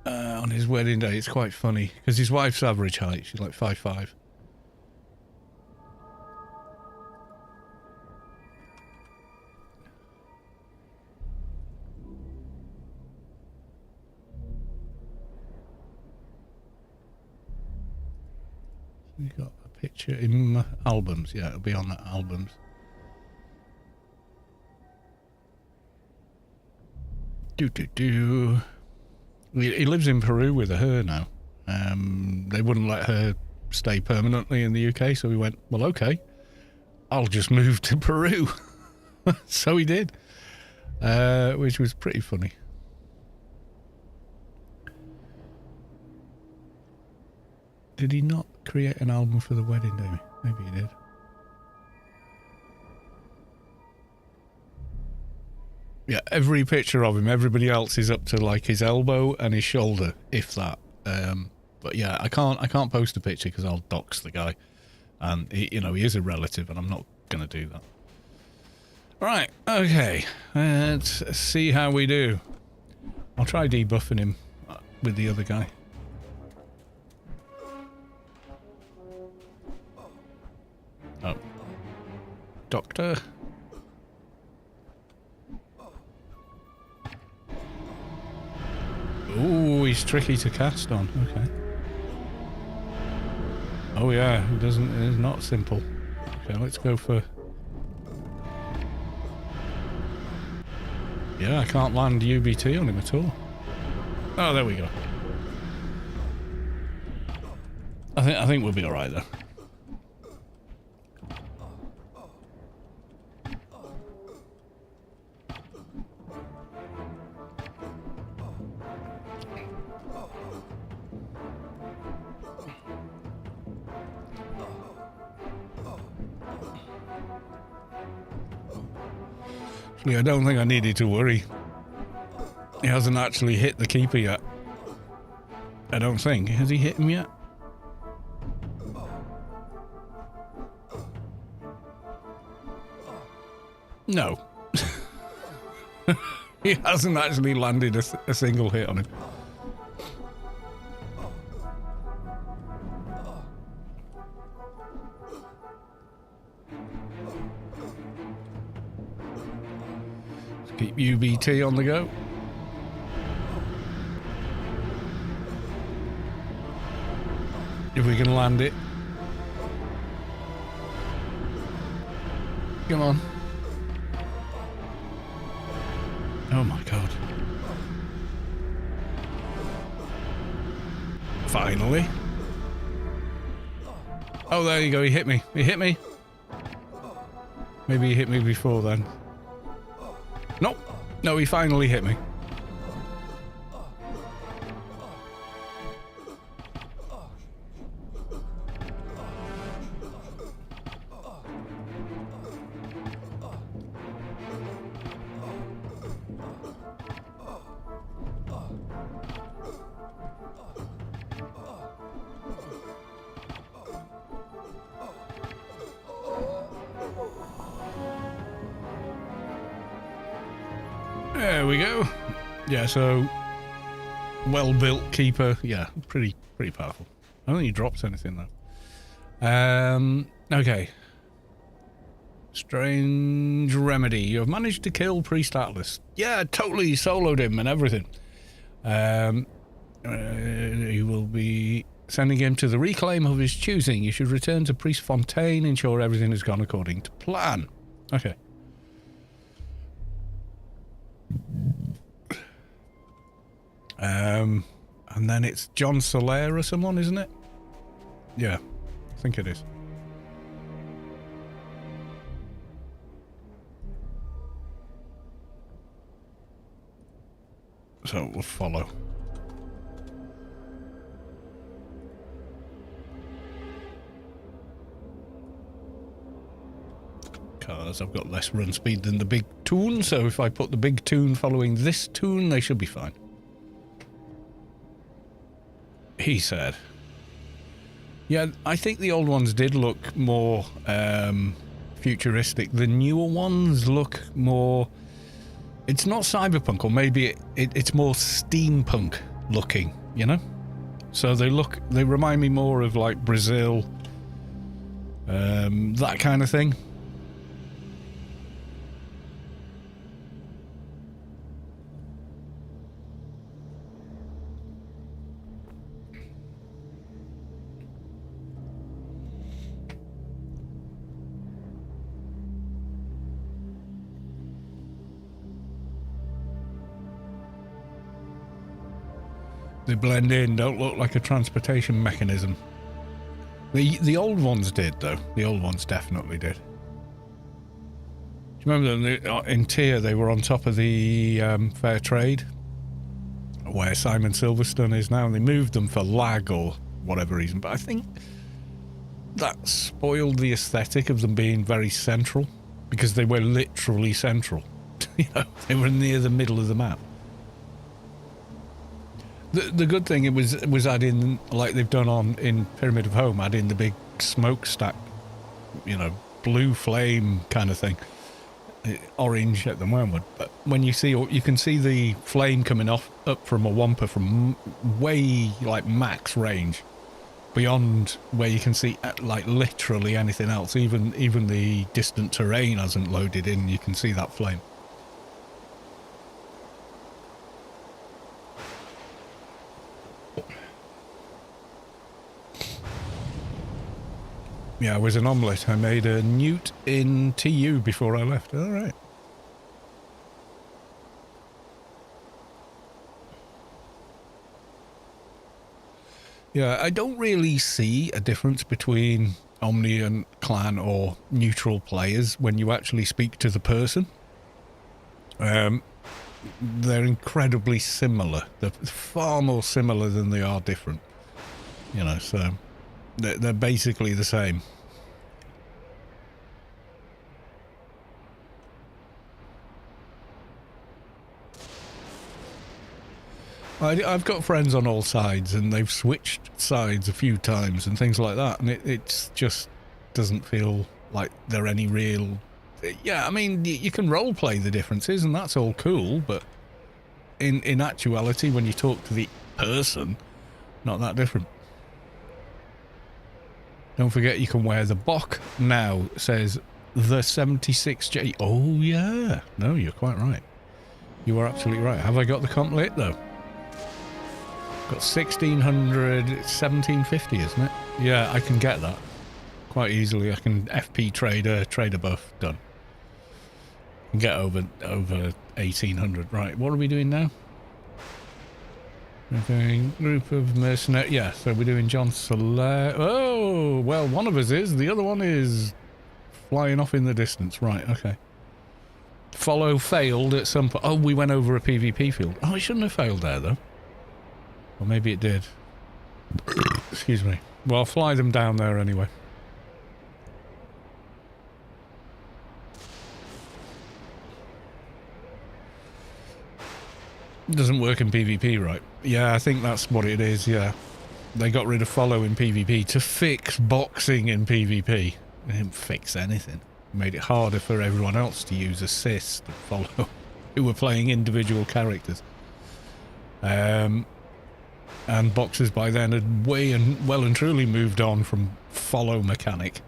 on his wedding day. It's quite funny because his wife's average height, she's like 5'5". You got a picture in albums? Yeah, it'll be on that albums. He lives in Peru with her now. They wouldn't let her stay permanently in the UK, so we went, well, okay, I'll just move to Peru. So he did, which was pretty funny. Did he not create an album for the wedding day? Maybe he did. Yeah, every picture of him, everybody else is up to like his elbow and his shoulder, if that. But yeah, I can't post a picture because I'll dox the guy, and he, you know, he is a relative, and I'm not gonna do that. Right, okay, let's see how we do. I'll try debuffing him with the other guy. Oh. Doctor? Ooh, he's tricky to cast on. Okay. Oh yeah, it doesn't. It's not simple. Okay, let's go for. Yeah, I can't land UBT on him at all. Oh, there we go. I think we'll be all right though. Yeah, I don't think I needed to worry. He hasn't actually hit the keeper yet. I don't think. Has he hit him yet? 'Cause he hit him. Yeah, he has hit him. Okay, let's go for. Yeah, I don't think I needed to worry. He hasn't actually hit the keeper yet. I don't think. Has he hit him yet? 'Cause he hit him. Yeah, he has hit him. Okay, let's go for. Yeah, I don't think I needed to worry. He hasn't actually hit the keeper yet. I don't think. Has he hit him yet? No. He hasn't actually landed a single hit on him. Let's keep UBT on the go. If we can land it. Come on. Oh my god. Finally. Oh, there you go. He hit me. He hit me. Maybe he hit me before then. Nope. No, he finally hit me. There we go. Yeah, so well-built keeper. Yeah, pretty powerful. I don't think he drops anything though. Okay. Strange Remedy. You have managed to kill Priest Atlas. Yeah, totally soloed him and everything. You will be sending him to the reclaim of his choosing. You should return to Priest Fontaine, ensure everything has gone according to plan. Okay. And then it's John Solaire or someone, isn't it? Yeah, I think it is. So we'll follow. Cars, I've got less run speed than the big Toon, so if I put the big Toon following this Toon, they should be fine. He said. Yeah, I think the old ones did look more futuristic. The newer ones look more... It's not cyberpunk, or maybe it's more steampunk looking, you know? So they remind me more of like Brazil, that kind of thing. They blend in, don't look like a transportation mechanism. The old ones did, though. The old ones definitely did. Do you remember them? In Tier, they were on top of the Fair Trade, where Simon Silverstone is now, and they moved them for lag or whatever reason. But I think that spoiled the aesthetic of them being very central, because they were literally central. You know, they were near the middle of the map. The good thing it was adding, like they've done in Pyramid of Home, adding the big smokestack, you know, blue flame kind of thing, orange at the moment. But when you can see the flame coming up from a Wampa from way like max range, beyond where you can see like literally anything else. Even the distant terrain hasn't loaded in. You can see that flame. Yeah, it was an omelette. I made a newt in TU before I left. All right. Yeah, I don't really see a difference between Omni and Clan or neutral players when you actually speak to the person. They're incredibly similar. They're far more similar than they are different. You know, so... They're basically the same. I've got friends on all sides, and they've switched sides a few times and things like that, and it just doesn't feel like they're any real Yeah, I mean, you can role play the differences, and that's all cool, but in actuality, when you talk to the person, not that different. Don't forget you can wear the Bock now, says the 76J. Oh, yeah. No, you're quite right. You are absolutely right. Have I got the comp lit, though? Got 1600, 1750, isn't it? Yeah, I can get that quite easily. I can FP trader buff, done. Get over 1800. Right, what are we doing now? We're doing group of mercenaries. Yeah, so we're doing John Soler. Oh, well, one of us is. The other one is flying off in the distance. Right, okay. Follow failed at some point. Oh, we went over a PvP field. Oh, it shouldn't have failed there, though. Or maybe it did. Excuse me. Well, I'll fly them down there anyway. Doesn't work in PvP, right? Yeah, I think that's what it is, yeah. They got rid of follow in PvP to fix boxing in PvP. They didn't fix anything. Made it harder for everyone else to use assist and follow who were playing individual characters. And boxers by then had well and truly moved on from follow mechanic.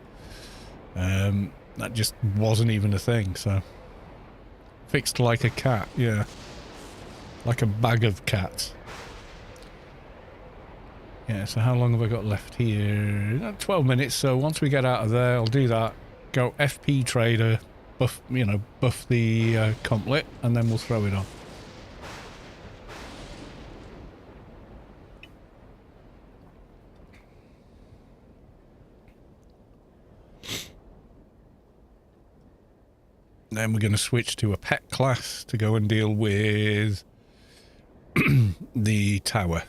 That just wasn't even a thing, so... Fixed like a cat, yeah. Like a bag of cats. Yeah, so how long have I got left here? 12 minutes, so once we get out of there, I'll do that. Go FP trader, buff the complet, and then we'll throw it on. Then we're going to switch to a pet class to go and deal with the tower.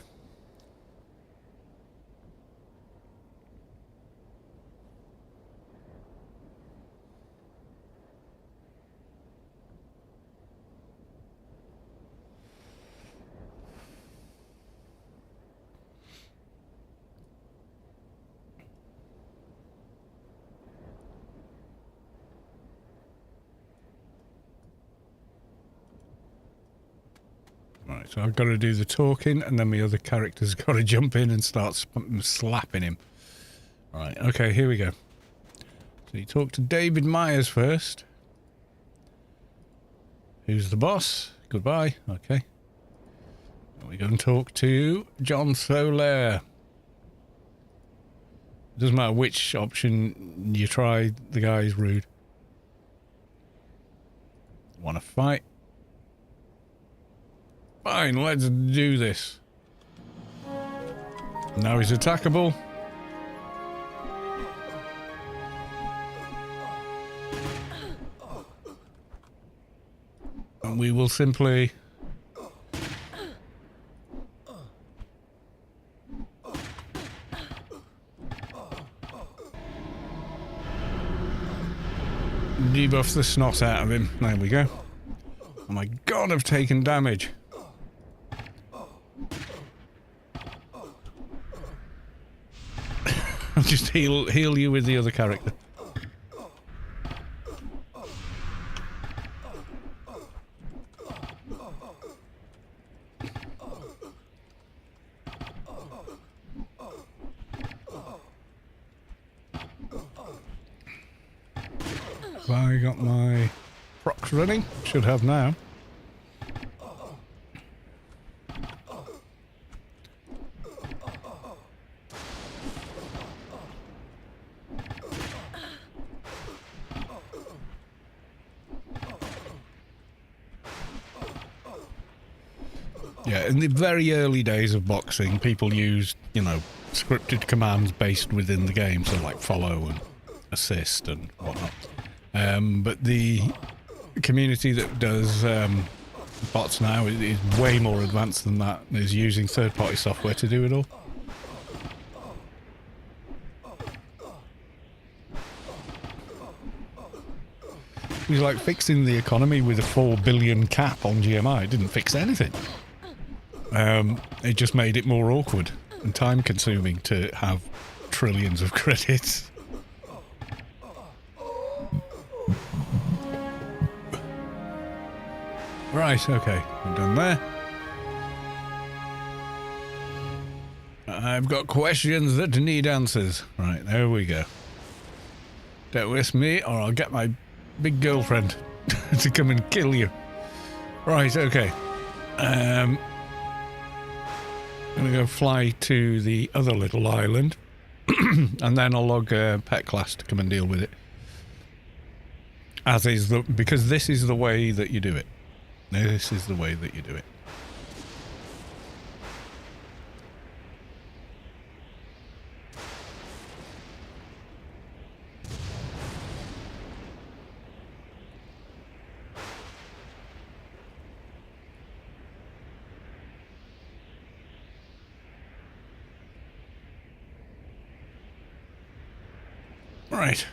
Right, so I've got to do the talking, and then my other character's got to jump in and start slapping him. Right, okay, here we go. So you talk to David Myers first. Who's the boss? Goodbye. Okay. And we go and talk to John Soler. It doesn't matter which option you try, the guy's rude. Want to fight? Fine, let's do this. Now he's attackable. And we will simply... debuff the snot out of him. There we go. Oh my god, I've taken damage. I'll just heal you with the other character. Have I got my procs running? Should have now. Yeah, in the very early days of boxing, people used, you know, scripted commands based within the game, so like follow and assist and whatnot. But the community that does bots now is way more advanced than that. Is using third-party software to do it all. It was like fixing the economy with a 4 billion cap on GMI. It didn't fix anything. It just made it more awkward and time-consuming to have trillions of credits. Right, okay, we're done there. I've got questions that need answers. Right, there we go. Don't waste me or I'll get my big girlfriend to come and kill you. Right, okay. I'm gonna go fly to the other little island and then I'll log a pet class to come and deal with it. Because this is the way that you do it. This is the way that you do it. Right,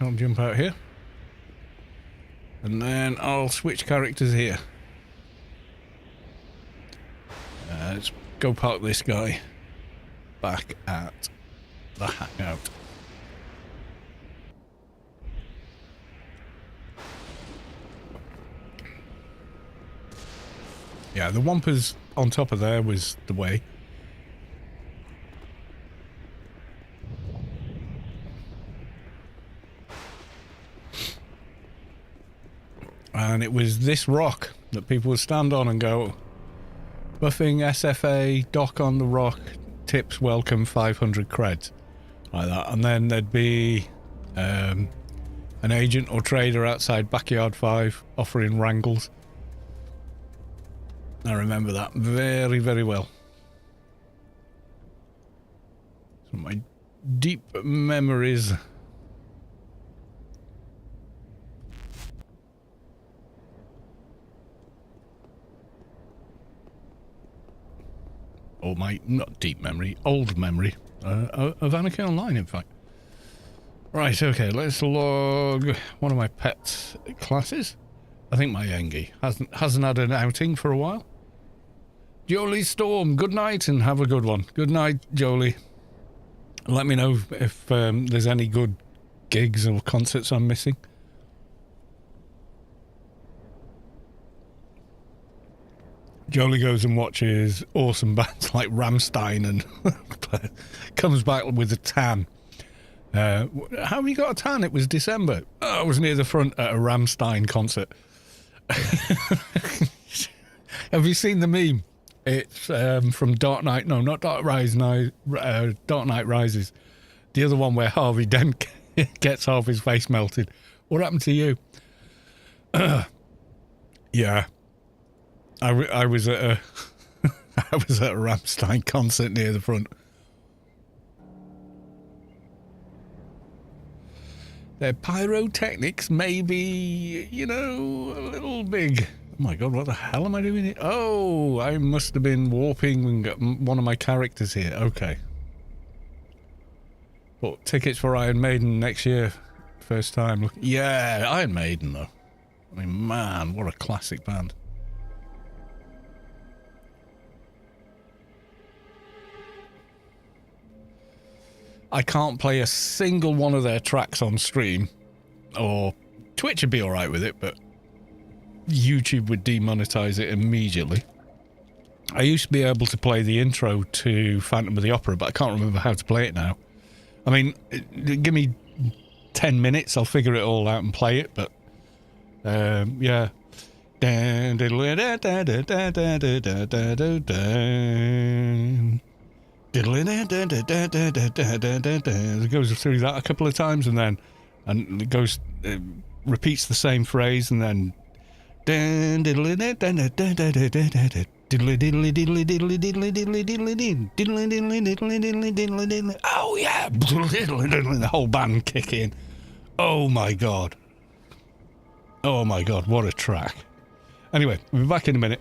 I'll jump out here. And then I'll switch characters here. Let's go park this guy back at the hangout. Yeah, the Wampers on top of there was the way. And it was this rock that people would stand on and go, buffing SFA, dock on the rock, tips welcome 500 creds. Like that. And then there'd be an agent or trader outside Backyard 5 offering wrangles. I remember that very, very well. So my deep memories. Or my, not deep memory, old memory of Anarchy Online, in fact. Right, okay, let's log one of my pet classes. I think my Engie hasn't had an outing for a while. Jolie Storm, good night and have a good one. Good night, Jolie. Let me know if there's any good gigs or concerts I'm missing. Jolie goes and watches awesome bands like Rammstein and comes back with a tan. How have you got a tan? It was December. Oh, I was near the front at a Rammstein concert. Have you seen the meme? It's from Dark Knight. No, not Dark Rise. No, Dark Knight Rises. The other one where Harvey Dent gets half his face melted. What happened to you? Yeah. I was at a I was at a Rammstein concert near the front. Their pyrotechnics may be, you know, a little big. Oh my god, what the hell am I doing here? Oh, I must have been warping and got one of my characters here. Okay. Bought tickets for Iron Maiden next year. First time. Yeah, Iron Maiden though. I mean, man, what a classic band. I can't play a single one of their tracks on stream, or Twitch would be alright with it, but YouTube would demonetize it immediately. I used to be able to play the intro to Phantom of the Opera, but I can't remember how to play it now. I mean, give me 10 minutes, I'll figure it all out and play it, but yeah. It goes through that a couple of times and it goes repeats the same phrase and then oh yeah, the whole band kick in. Oh my god, what a track. Anyway, we'll be back in a minute.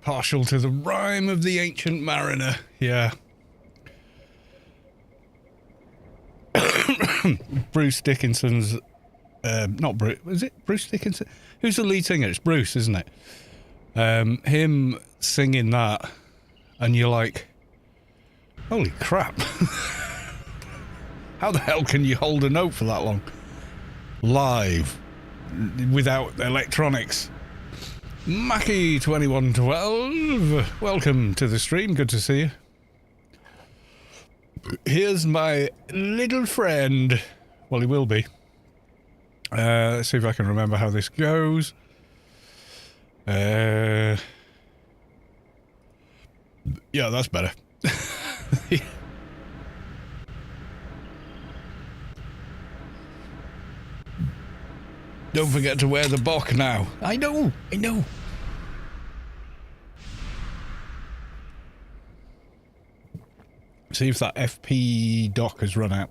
Partial to the rhyme of the ancient mariner. Yeah. Bruce Dickinson's... not Bruce... Is it Bruce Dickinson? Who's the lead singer? It's Bruce, isn't it? Him singing that, and you're like, holy crap. How the hell can you hold a note for that long? Live. Without electronics. Mackie2112, welcome to the stream, good to see you. Here's my little friend. Well, he will be. Let's see if I can remember how this goes. Yeah, that's better. Don't forget to wear the bock now. I know. See if that FP dock has run out.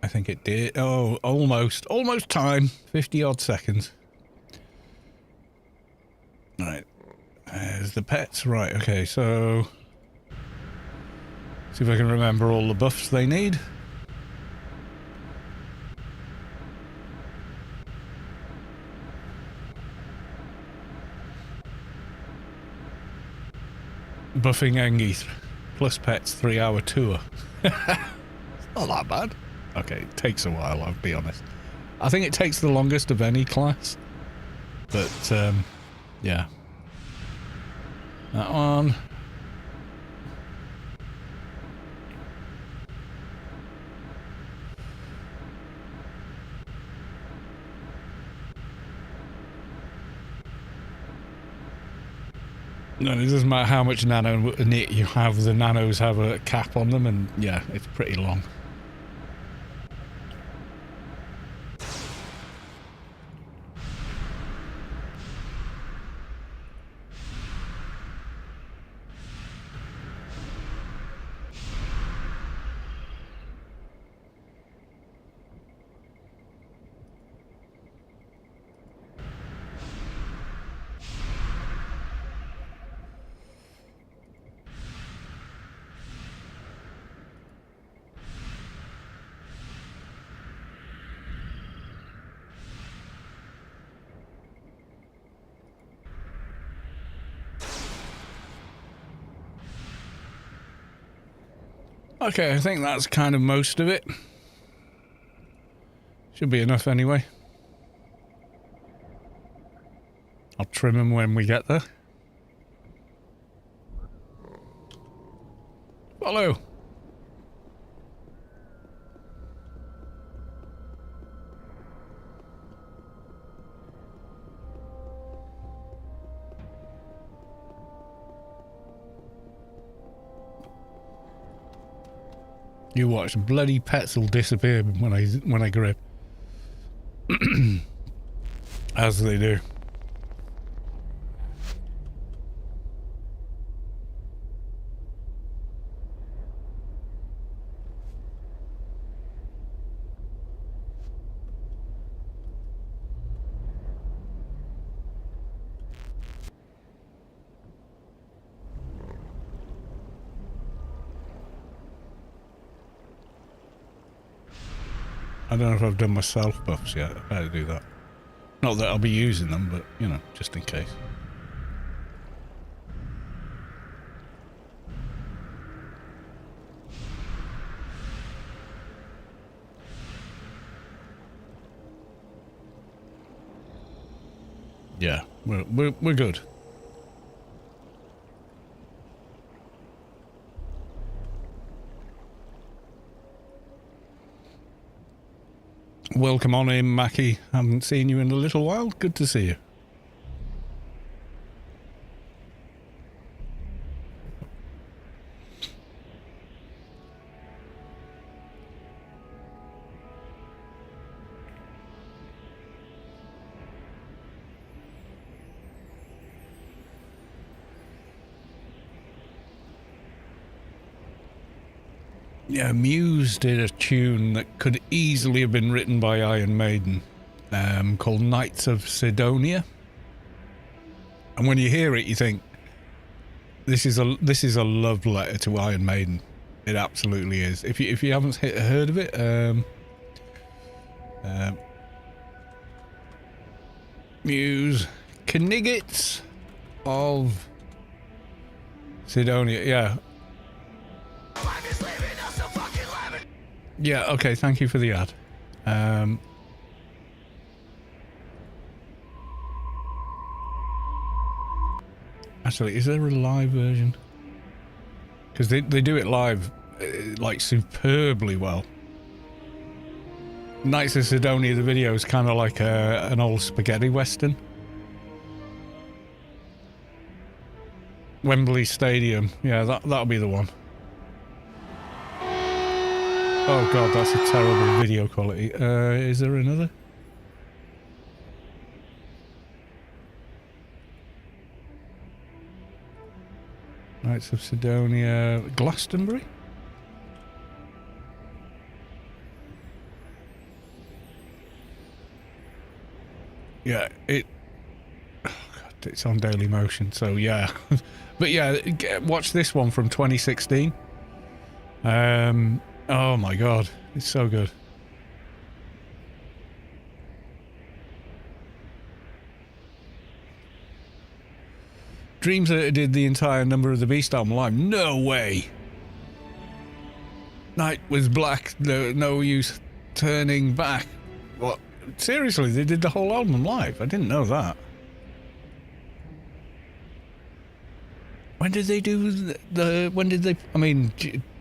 I think it did. Oh, almost time. 50 odd seconds. Right. There's the pets. Right, okay, so... see if I can remember all the buffs they need. Buffing Engie plus pets 3-hour tour. It's not that bad. Okay, it takes a while, I'll be honest. I think it takes the longest of any class. But, yeah. That one. No, it doesn't matter how much nano knit you have, the nanos have a cap on them, and yeah, it's pretty long. Okay, I think that's kind of most of it. Should be enough anyway. I'll trim them when we get there. Follow. You watch, bloody pets will disappear when I grip. As they do. I don't know if I've done my self buffs yet. I better do that. Not that I'll be using them, but, you know, just in case. Yeah, we're good. Welcome on in, Mackie. Haven't seen you in a little while. Good to see you. Yeah, Muse did a tune that could easily have been written by Iron Maiden, called Knights of Sidonia. And when you hear it, you think, this is a love letter to Iron Maiden. It absolutely is. If you haven't heard of it, Muse Kniggetts of Sidonia, yeah. Yeah, okay, thank you for the ad. Actually, is there a live version? Because they do it live, like, superbly well. Knights of Sidonia, the video is kind of like an old spaghetti western. Wembley Stadium, yeah, that'll be the one. Oh god, that's a terrible video quality. Is there another? Knights of Sidonia, Glastonbury? Yeah, oh god, it's on Daily Motion, so yeah. But yeah, watch this one from 2016. Oh my god, it's so good. Dreams did the entire Number of the Beast album live. No way! Night was black, no use turning back. What? Seriously, they did the whole album live? I didn't know that. When did they do I mean,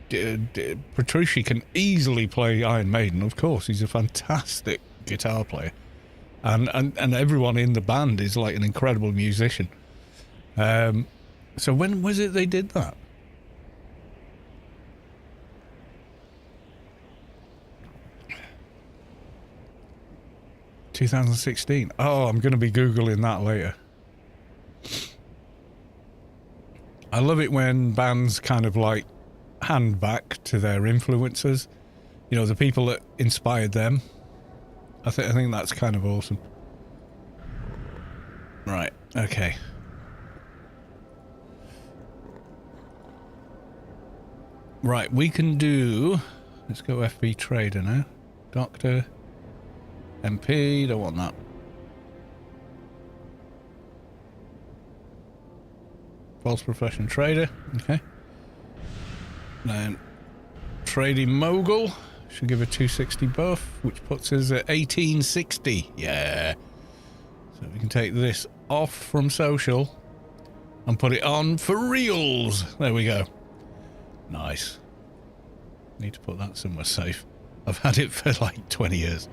Petrucci can easily play Iron Maiden, of course. He's a fantastic guitar player. And everyone in the band is like an incredible musician. So when was it they did that? ...2016. Oh, I'm going to be Googling that later. I love it when bands kind of like hand back to their influencers. You know, the people that inspired them. I think that's kind of awesome. Right, okay. Right, we can do... Let's go FB Trader now. Doctor... MP, don't want that. False Profession Trader, okay. Then Trading Mogul should give a 260 buff, which puts us at 1860. Yeah. So we can take this off from social and put it on for reals. There we go. Nice. Need to put that somewhere safe. I've had it for like 20 years.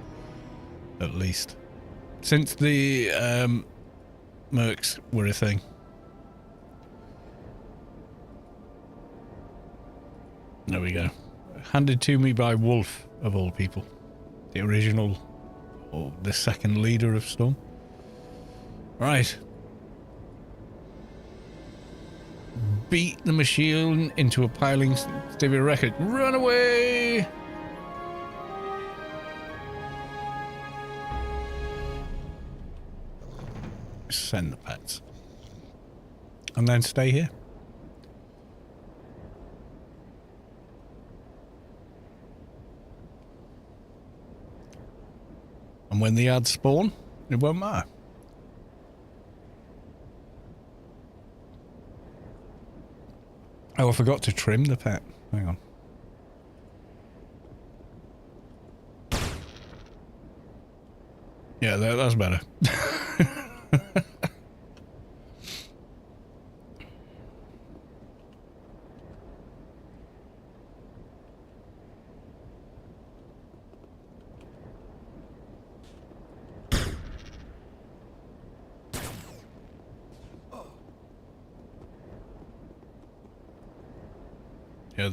At least. Since the Mercs were a thing. There we go. Handed to me by Wolf, of all people. The original, or the second leader of Storm. Right. Beat the machine into a piling Stevie record. Run away! Send the pets. And then stay here. And when the ads spawn, it won't matter. Oh, I forgot to trim the pet. Hang on. Yeah, that's better.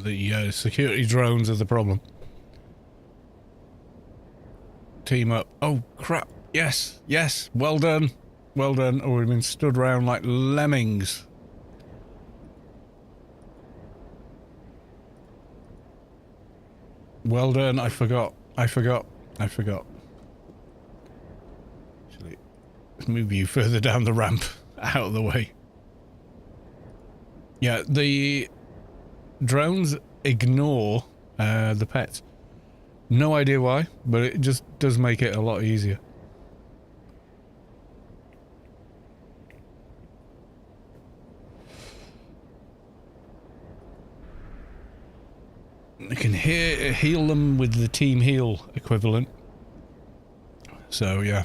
Yeah, the security drones are the problem. Team up. Oh, crap. Yes, yes. Well done. Well done. Oh, we've been stood around like lemmings. Well done. I forgot. Actually, let's move you further down the ramp. out of the way. Yeah, the drones ignore the pets. No idea why, but it just does make it a lot easier. You can heal them with the team heal equivalent. So yeah.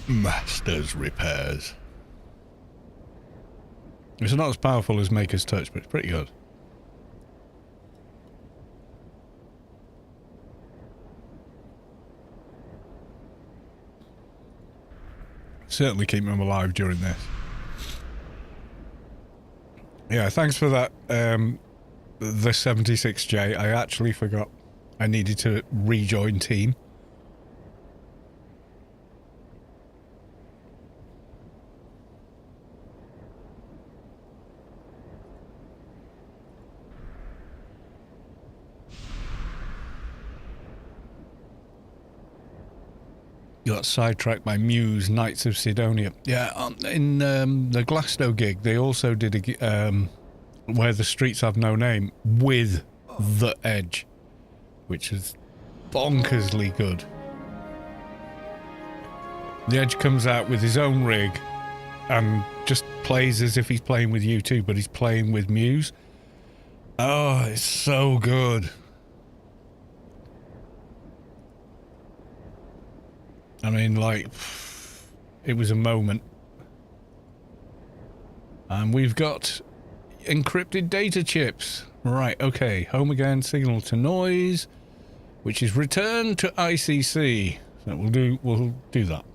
Master's repairs. It's not as powerful as Maker's Touch, but it's pretty good. Certainly keep them alive during this. Yeah, thanks for that. The 76J. I actually forgot I needed to rejoin team. Got sidetracked by Muse, Knights of Sidonia. Yeah, in the Glasgow gig, they also did a where the streets have no name with the Edge, which is bonkersly good. The Edge comes out with his own rig and just plays as if he's playing with U2, but he's playing with Muse. Oh, it's so good. I mean, like, it was a moment. And we've got encrypted data chips. Right, okay. Home again, signal to noise, which is return to ICC. So we'll do that.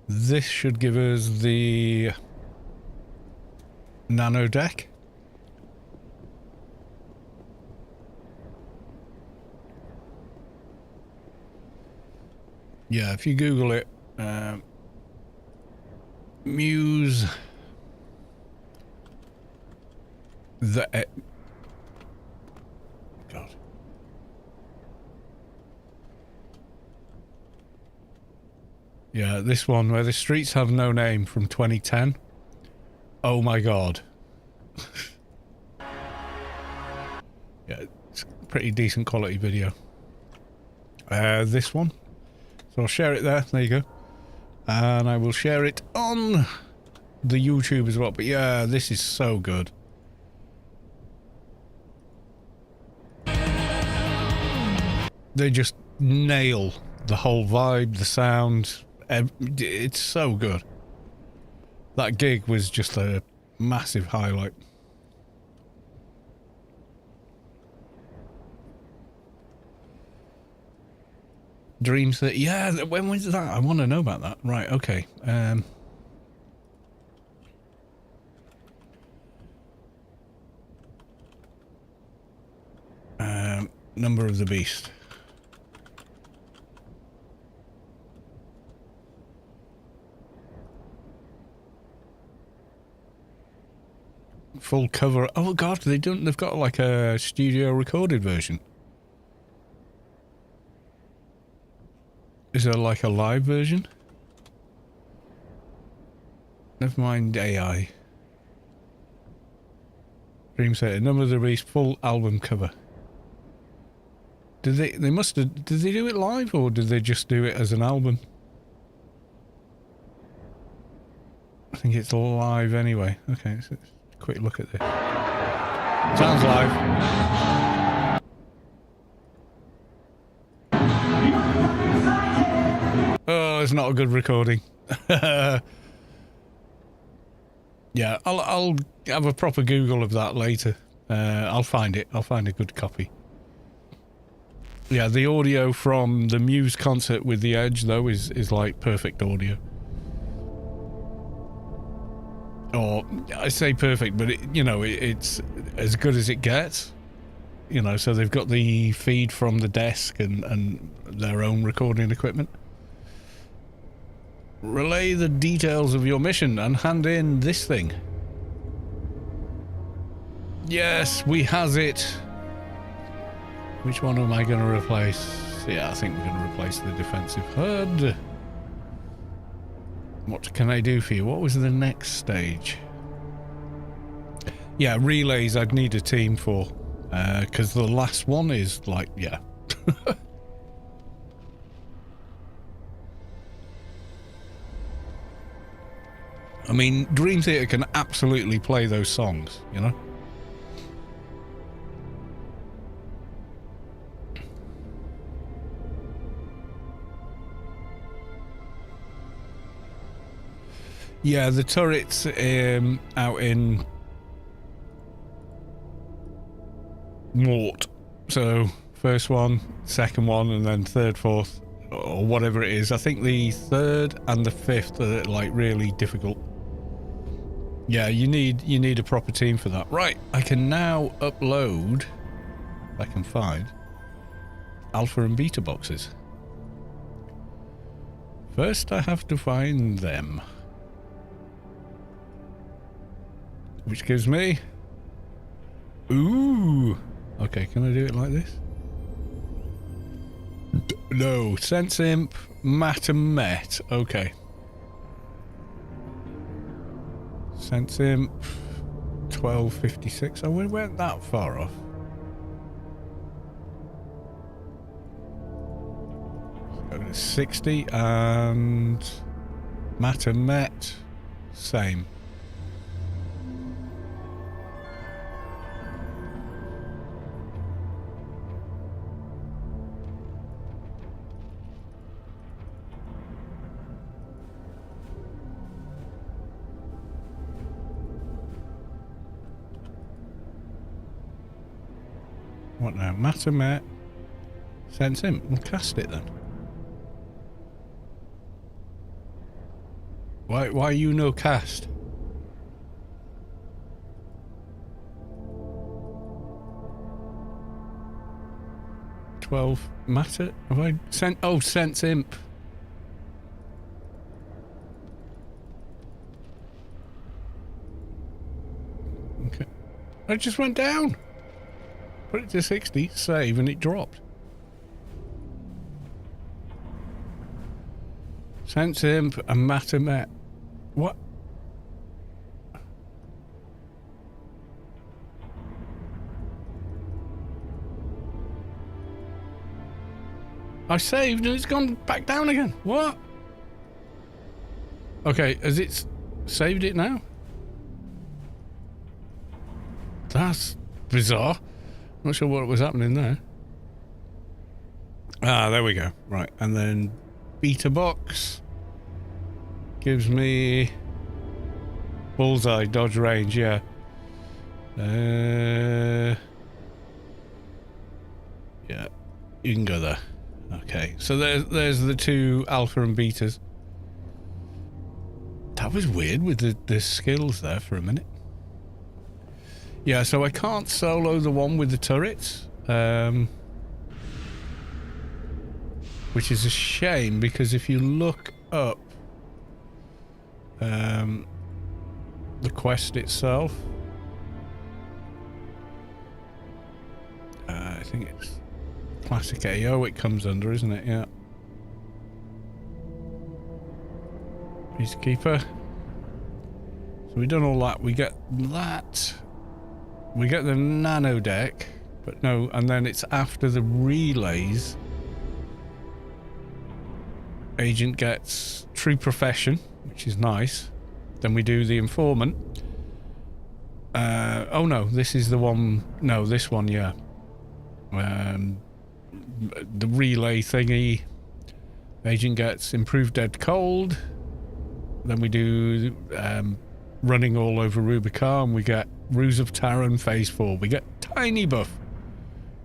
This should give us the nano deck. Yeah, if you Google it, Muse the God. Yeah, this one where the streets have no name from 2010. Oh my god. Yeah, it's a pretty decent quality video. This one. So I'll share it there. There you go. And I will share it on the YouTube as well. But yeah, this is so good. They just nail the whole vibe, the sound. It's so good. That gig was just a massive highlight. Dreams that, yeah, when was that? I want to know about that. Right, okay. Number of the Beast. Full cover. Oh god, they've got like a studio recorded version. Is there like a live version? Never mind AI. Dream Theater, Number of the Beast, full album cover. Did they must have, did they do it live or did they just do it as an album? I think it's live anyway. Okay, let's quick look at this. Sounds live. Oh, it's not a good recording. Yeah, I'll have a proper Google of that later. I'll find it. I'll find a good copy. Yeah, the audio from the Muse concert with the Edge though is like perfect audio. Or I say perfect, but it's as good as it gets. You know, so they've got the feed from the desk and their own recording equipment. Relay the details of your mission and hand in this thing. Yes, we has it. Which one am I going to replace? Yeah, I think we're going to replace the defensive HUD. What can I do for you? What was the next stage? Yeah, relays I'd need a team for. Because the last one is like, yeah. I mean, Dream Theater can absolutely play those songs, you know? Yeah, the turrets out in Mort. So, first one, second one, and then third, fourth, or whatever it is. I think the third and the fifth are like really difficult. Yeah, you need a proper team for that. Right, I can now upload, if I can find, alpha and beta boxes. First, I have to find them. Which gives me... Ooh! Okay, can I do it like this? No, Sense Imp, Mat and Met. Okay. Sense Imp, 1256. Oh, we weren't that far off. Go to 60 and Mat and Met, same. What now? Mat and Met, Sense Imp. We'll cast it then. Why you no cast? Matter? Have I sent? Oh, Sense Imp. Okay. I just went down. Put it to 60, save, and it dropped. Sense Imp and Matter Met. What? I saved and it's gone back down again. What? Okay, has it saved it now? That's bizarre. Not sure what was happening there. Ah, there we go. Right, and then beta box gives me bullseye, dodge range, yeah. Yeah, you can go there. Okay, so there's the two alpha and betas. That was weird with the skills there for a minute. Yeah, so I can't solo the one with the turrets, which is a shame because if you look up the quest itself, I think it's Classic AO it comes under, isn't it? Yeah. Peacekeeper. So we've done all that. We get that. We get the nano deck, but no, and then it's after the relays. Agent gets true profession, which is nice. Then we do the informant. Oh no, this is the one. No, this one, yeah. The relay thingy. Agent gets improved dead cold. Then we do running all over Rubicon. We get Ruse of Taran phase 4. We get tiny buff.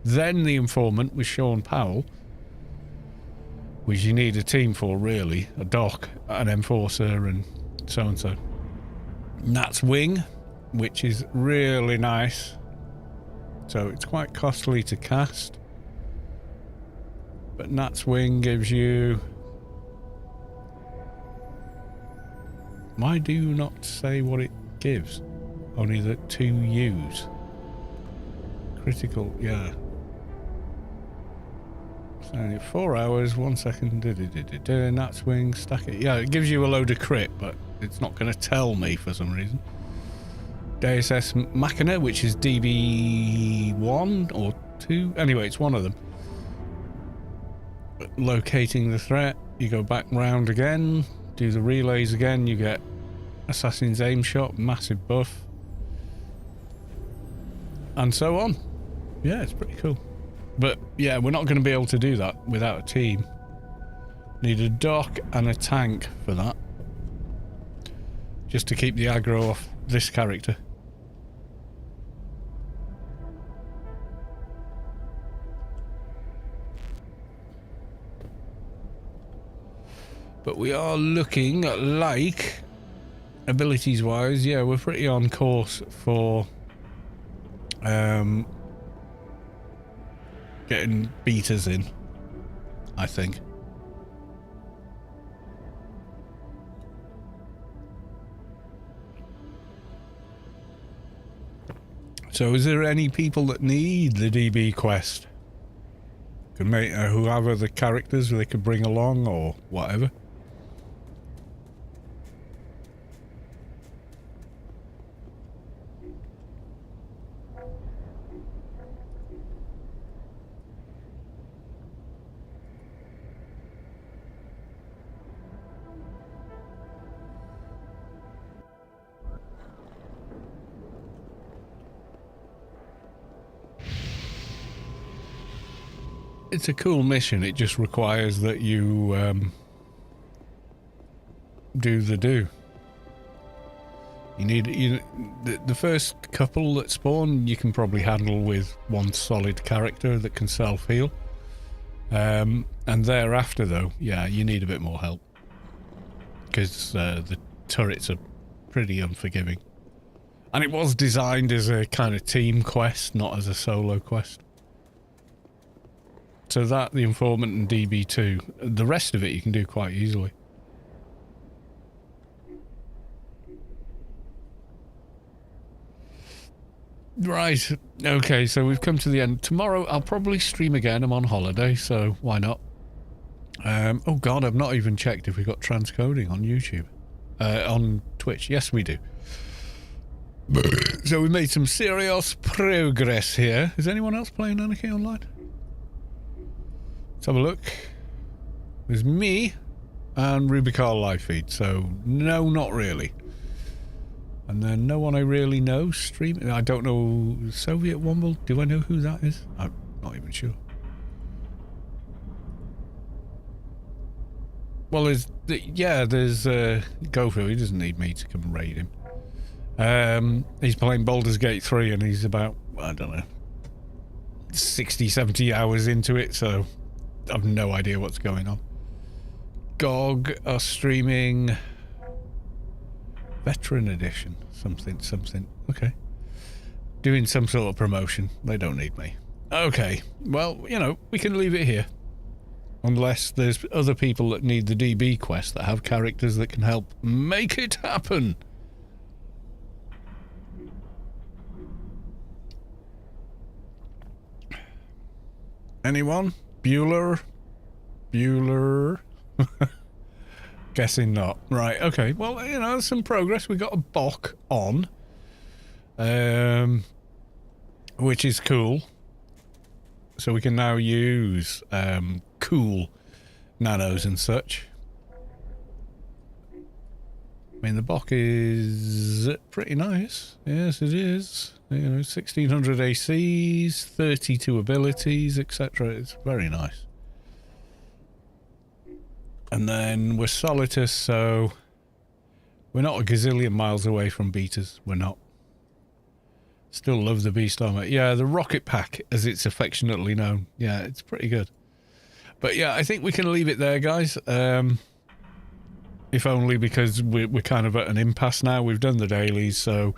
Then the informant with Sean Powell, which you need a team for really, a doc, an enforcer, and so and so. Nat's Wing, which is really nice. So it's quite costly to cast. But Nat's Wing gives you Why do you not say what it gives? Only the 2 use. Critical, yeah. So 4 hours, 1 second, nat swing, stack it. Yeah, it gives you a load of crit, but it's not going to tell me for some reason. Deus Ex Machina, which is DB 1 or 2. Anyway, it's one of them. Locating the threat, you go back round again, do the relays again, you get Assassin's Aim Shot, massive buff. And so on. Yeah, it's pretty cool. But yeah, we're not going to be able to do that without a team. Need a dock and a tank for that. Just to keep the aggro off this character. But we are looking like, abilities wise, yeah, we're pretty on course for getting beaters in, I think. So is there any people that need the DB quest? Could make whoever the characters they could bring along or whatever. It's a cool mission. It just requires that you do the do. You need the first couple that spawn you can probably handle with one solid character that can self-heal. And thereafter though, yeah, you need a bit more help. Because the turrets are pretty unforgiving. And it was designed as a kind of team quest, not as a solo quest. So that, the Informant and DB2. The rest of it you can do quite easily. Right, okay, so we've come to the end. Tomorrow I'll probably stream again. I'm on holiday, so why not? Oh god, I've not even checked if we've got transcoding on YouTube. On Twitch. Yes, we do. So we made some serious progress here. Is anyone else playing Anarchy online? Let's have a look. There's me and Rubicar live feed, so no, not really. And then no one I really know streaming. I don't know Soviet Womble. Do I know who that is? I'm not even sure. Well, there's Gopher. He doesn't need me to come and raid him. He's playing Baldur's Gate 3 and he's about, I don't know, 60, 70 hours into it, so I've no idea what's going on. GOG are streaming Veteran Edition, something. Okay. Doing some sort of promotion. They don't need me. Okay. Well, you know, we can leave it here. Unless there's other people that need the DB quest that have characters that can help make it happen. Anyone? Bueller? Guessing not. Right, okay. Well, you know, some progress. We got a Bok on. Which is cool. So we can now use cool nanos and such. I mean, the Bok is pretty nice. Yes, it is. You know, 1600 ACs, 32 abilities, etc. It's very nice. And then we're Solitus, so we're not a gazillion miles away from beaters. We're not. Still love the Beast Armor. Yeah, the Rocket Pack, as it's affectionately known. Yeah, it's pretty good. But yeah, I think we can leave it there, guys. If only because we're kind of at an impasse now. We've done the dailies, so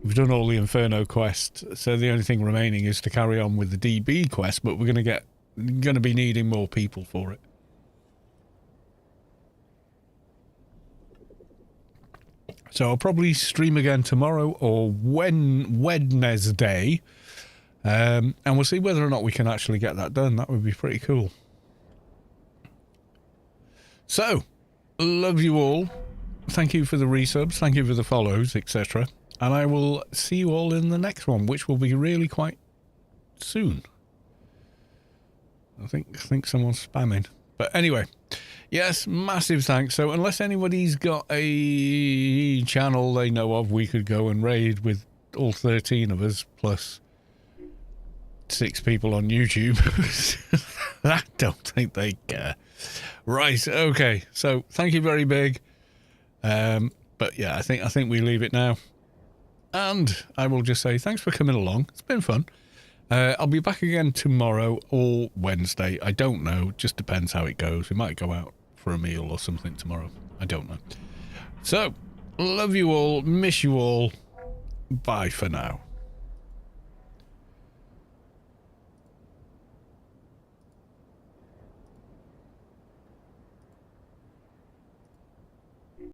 we've done all the Inferno quests. So the only thing remaining is to carry on with the DB quest, but we're going to be needing more people for it. So I'll probably stream again tomorrow or Wednesday. And we'll see whether or not we can actually get that done. That would be pretty cool. So, love you all. Thank you for the resubs. Thank you for the follows, etc. And I will see you all in the next one, which will be really quite soon. I think someone's spamming. But anyway, yes, massive thanks. So unless anybody's got a channel they know of, we could go and raid with all 13 of us, plus 6 people on YouTube. I don't think they care. Right, okay. So thank you very big. But yeah, I think we leave it now. And I will just say thanks for coming along. It's been fun. I'll be back again tomorrow or Wednesday. I don't know. Just depends how it goes. We might go out for a meal or something tomorrow. I don't know. So, love you all. Miss you all. Bye for now.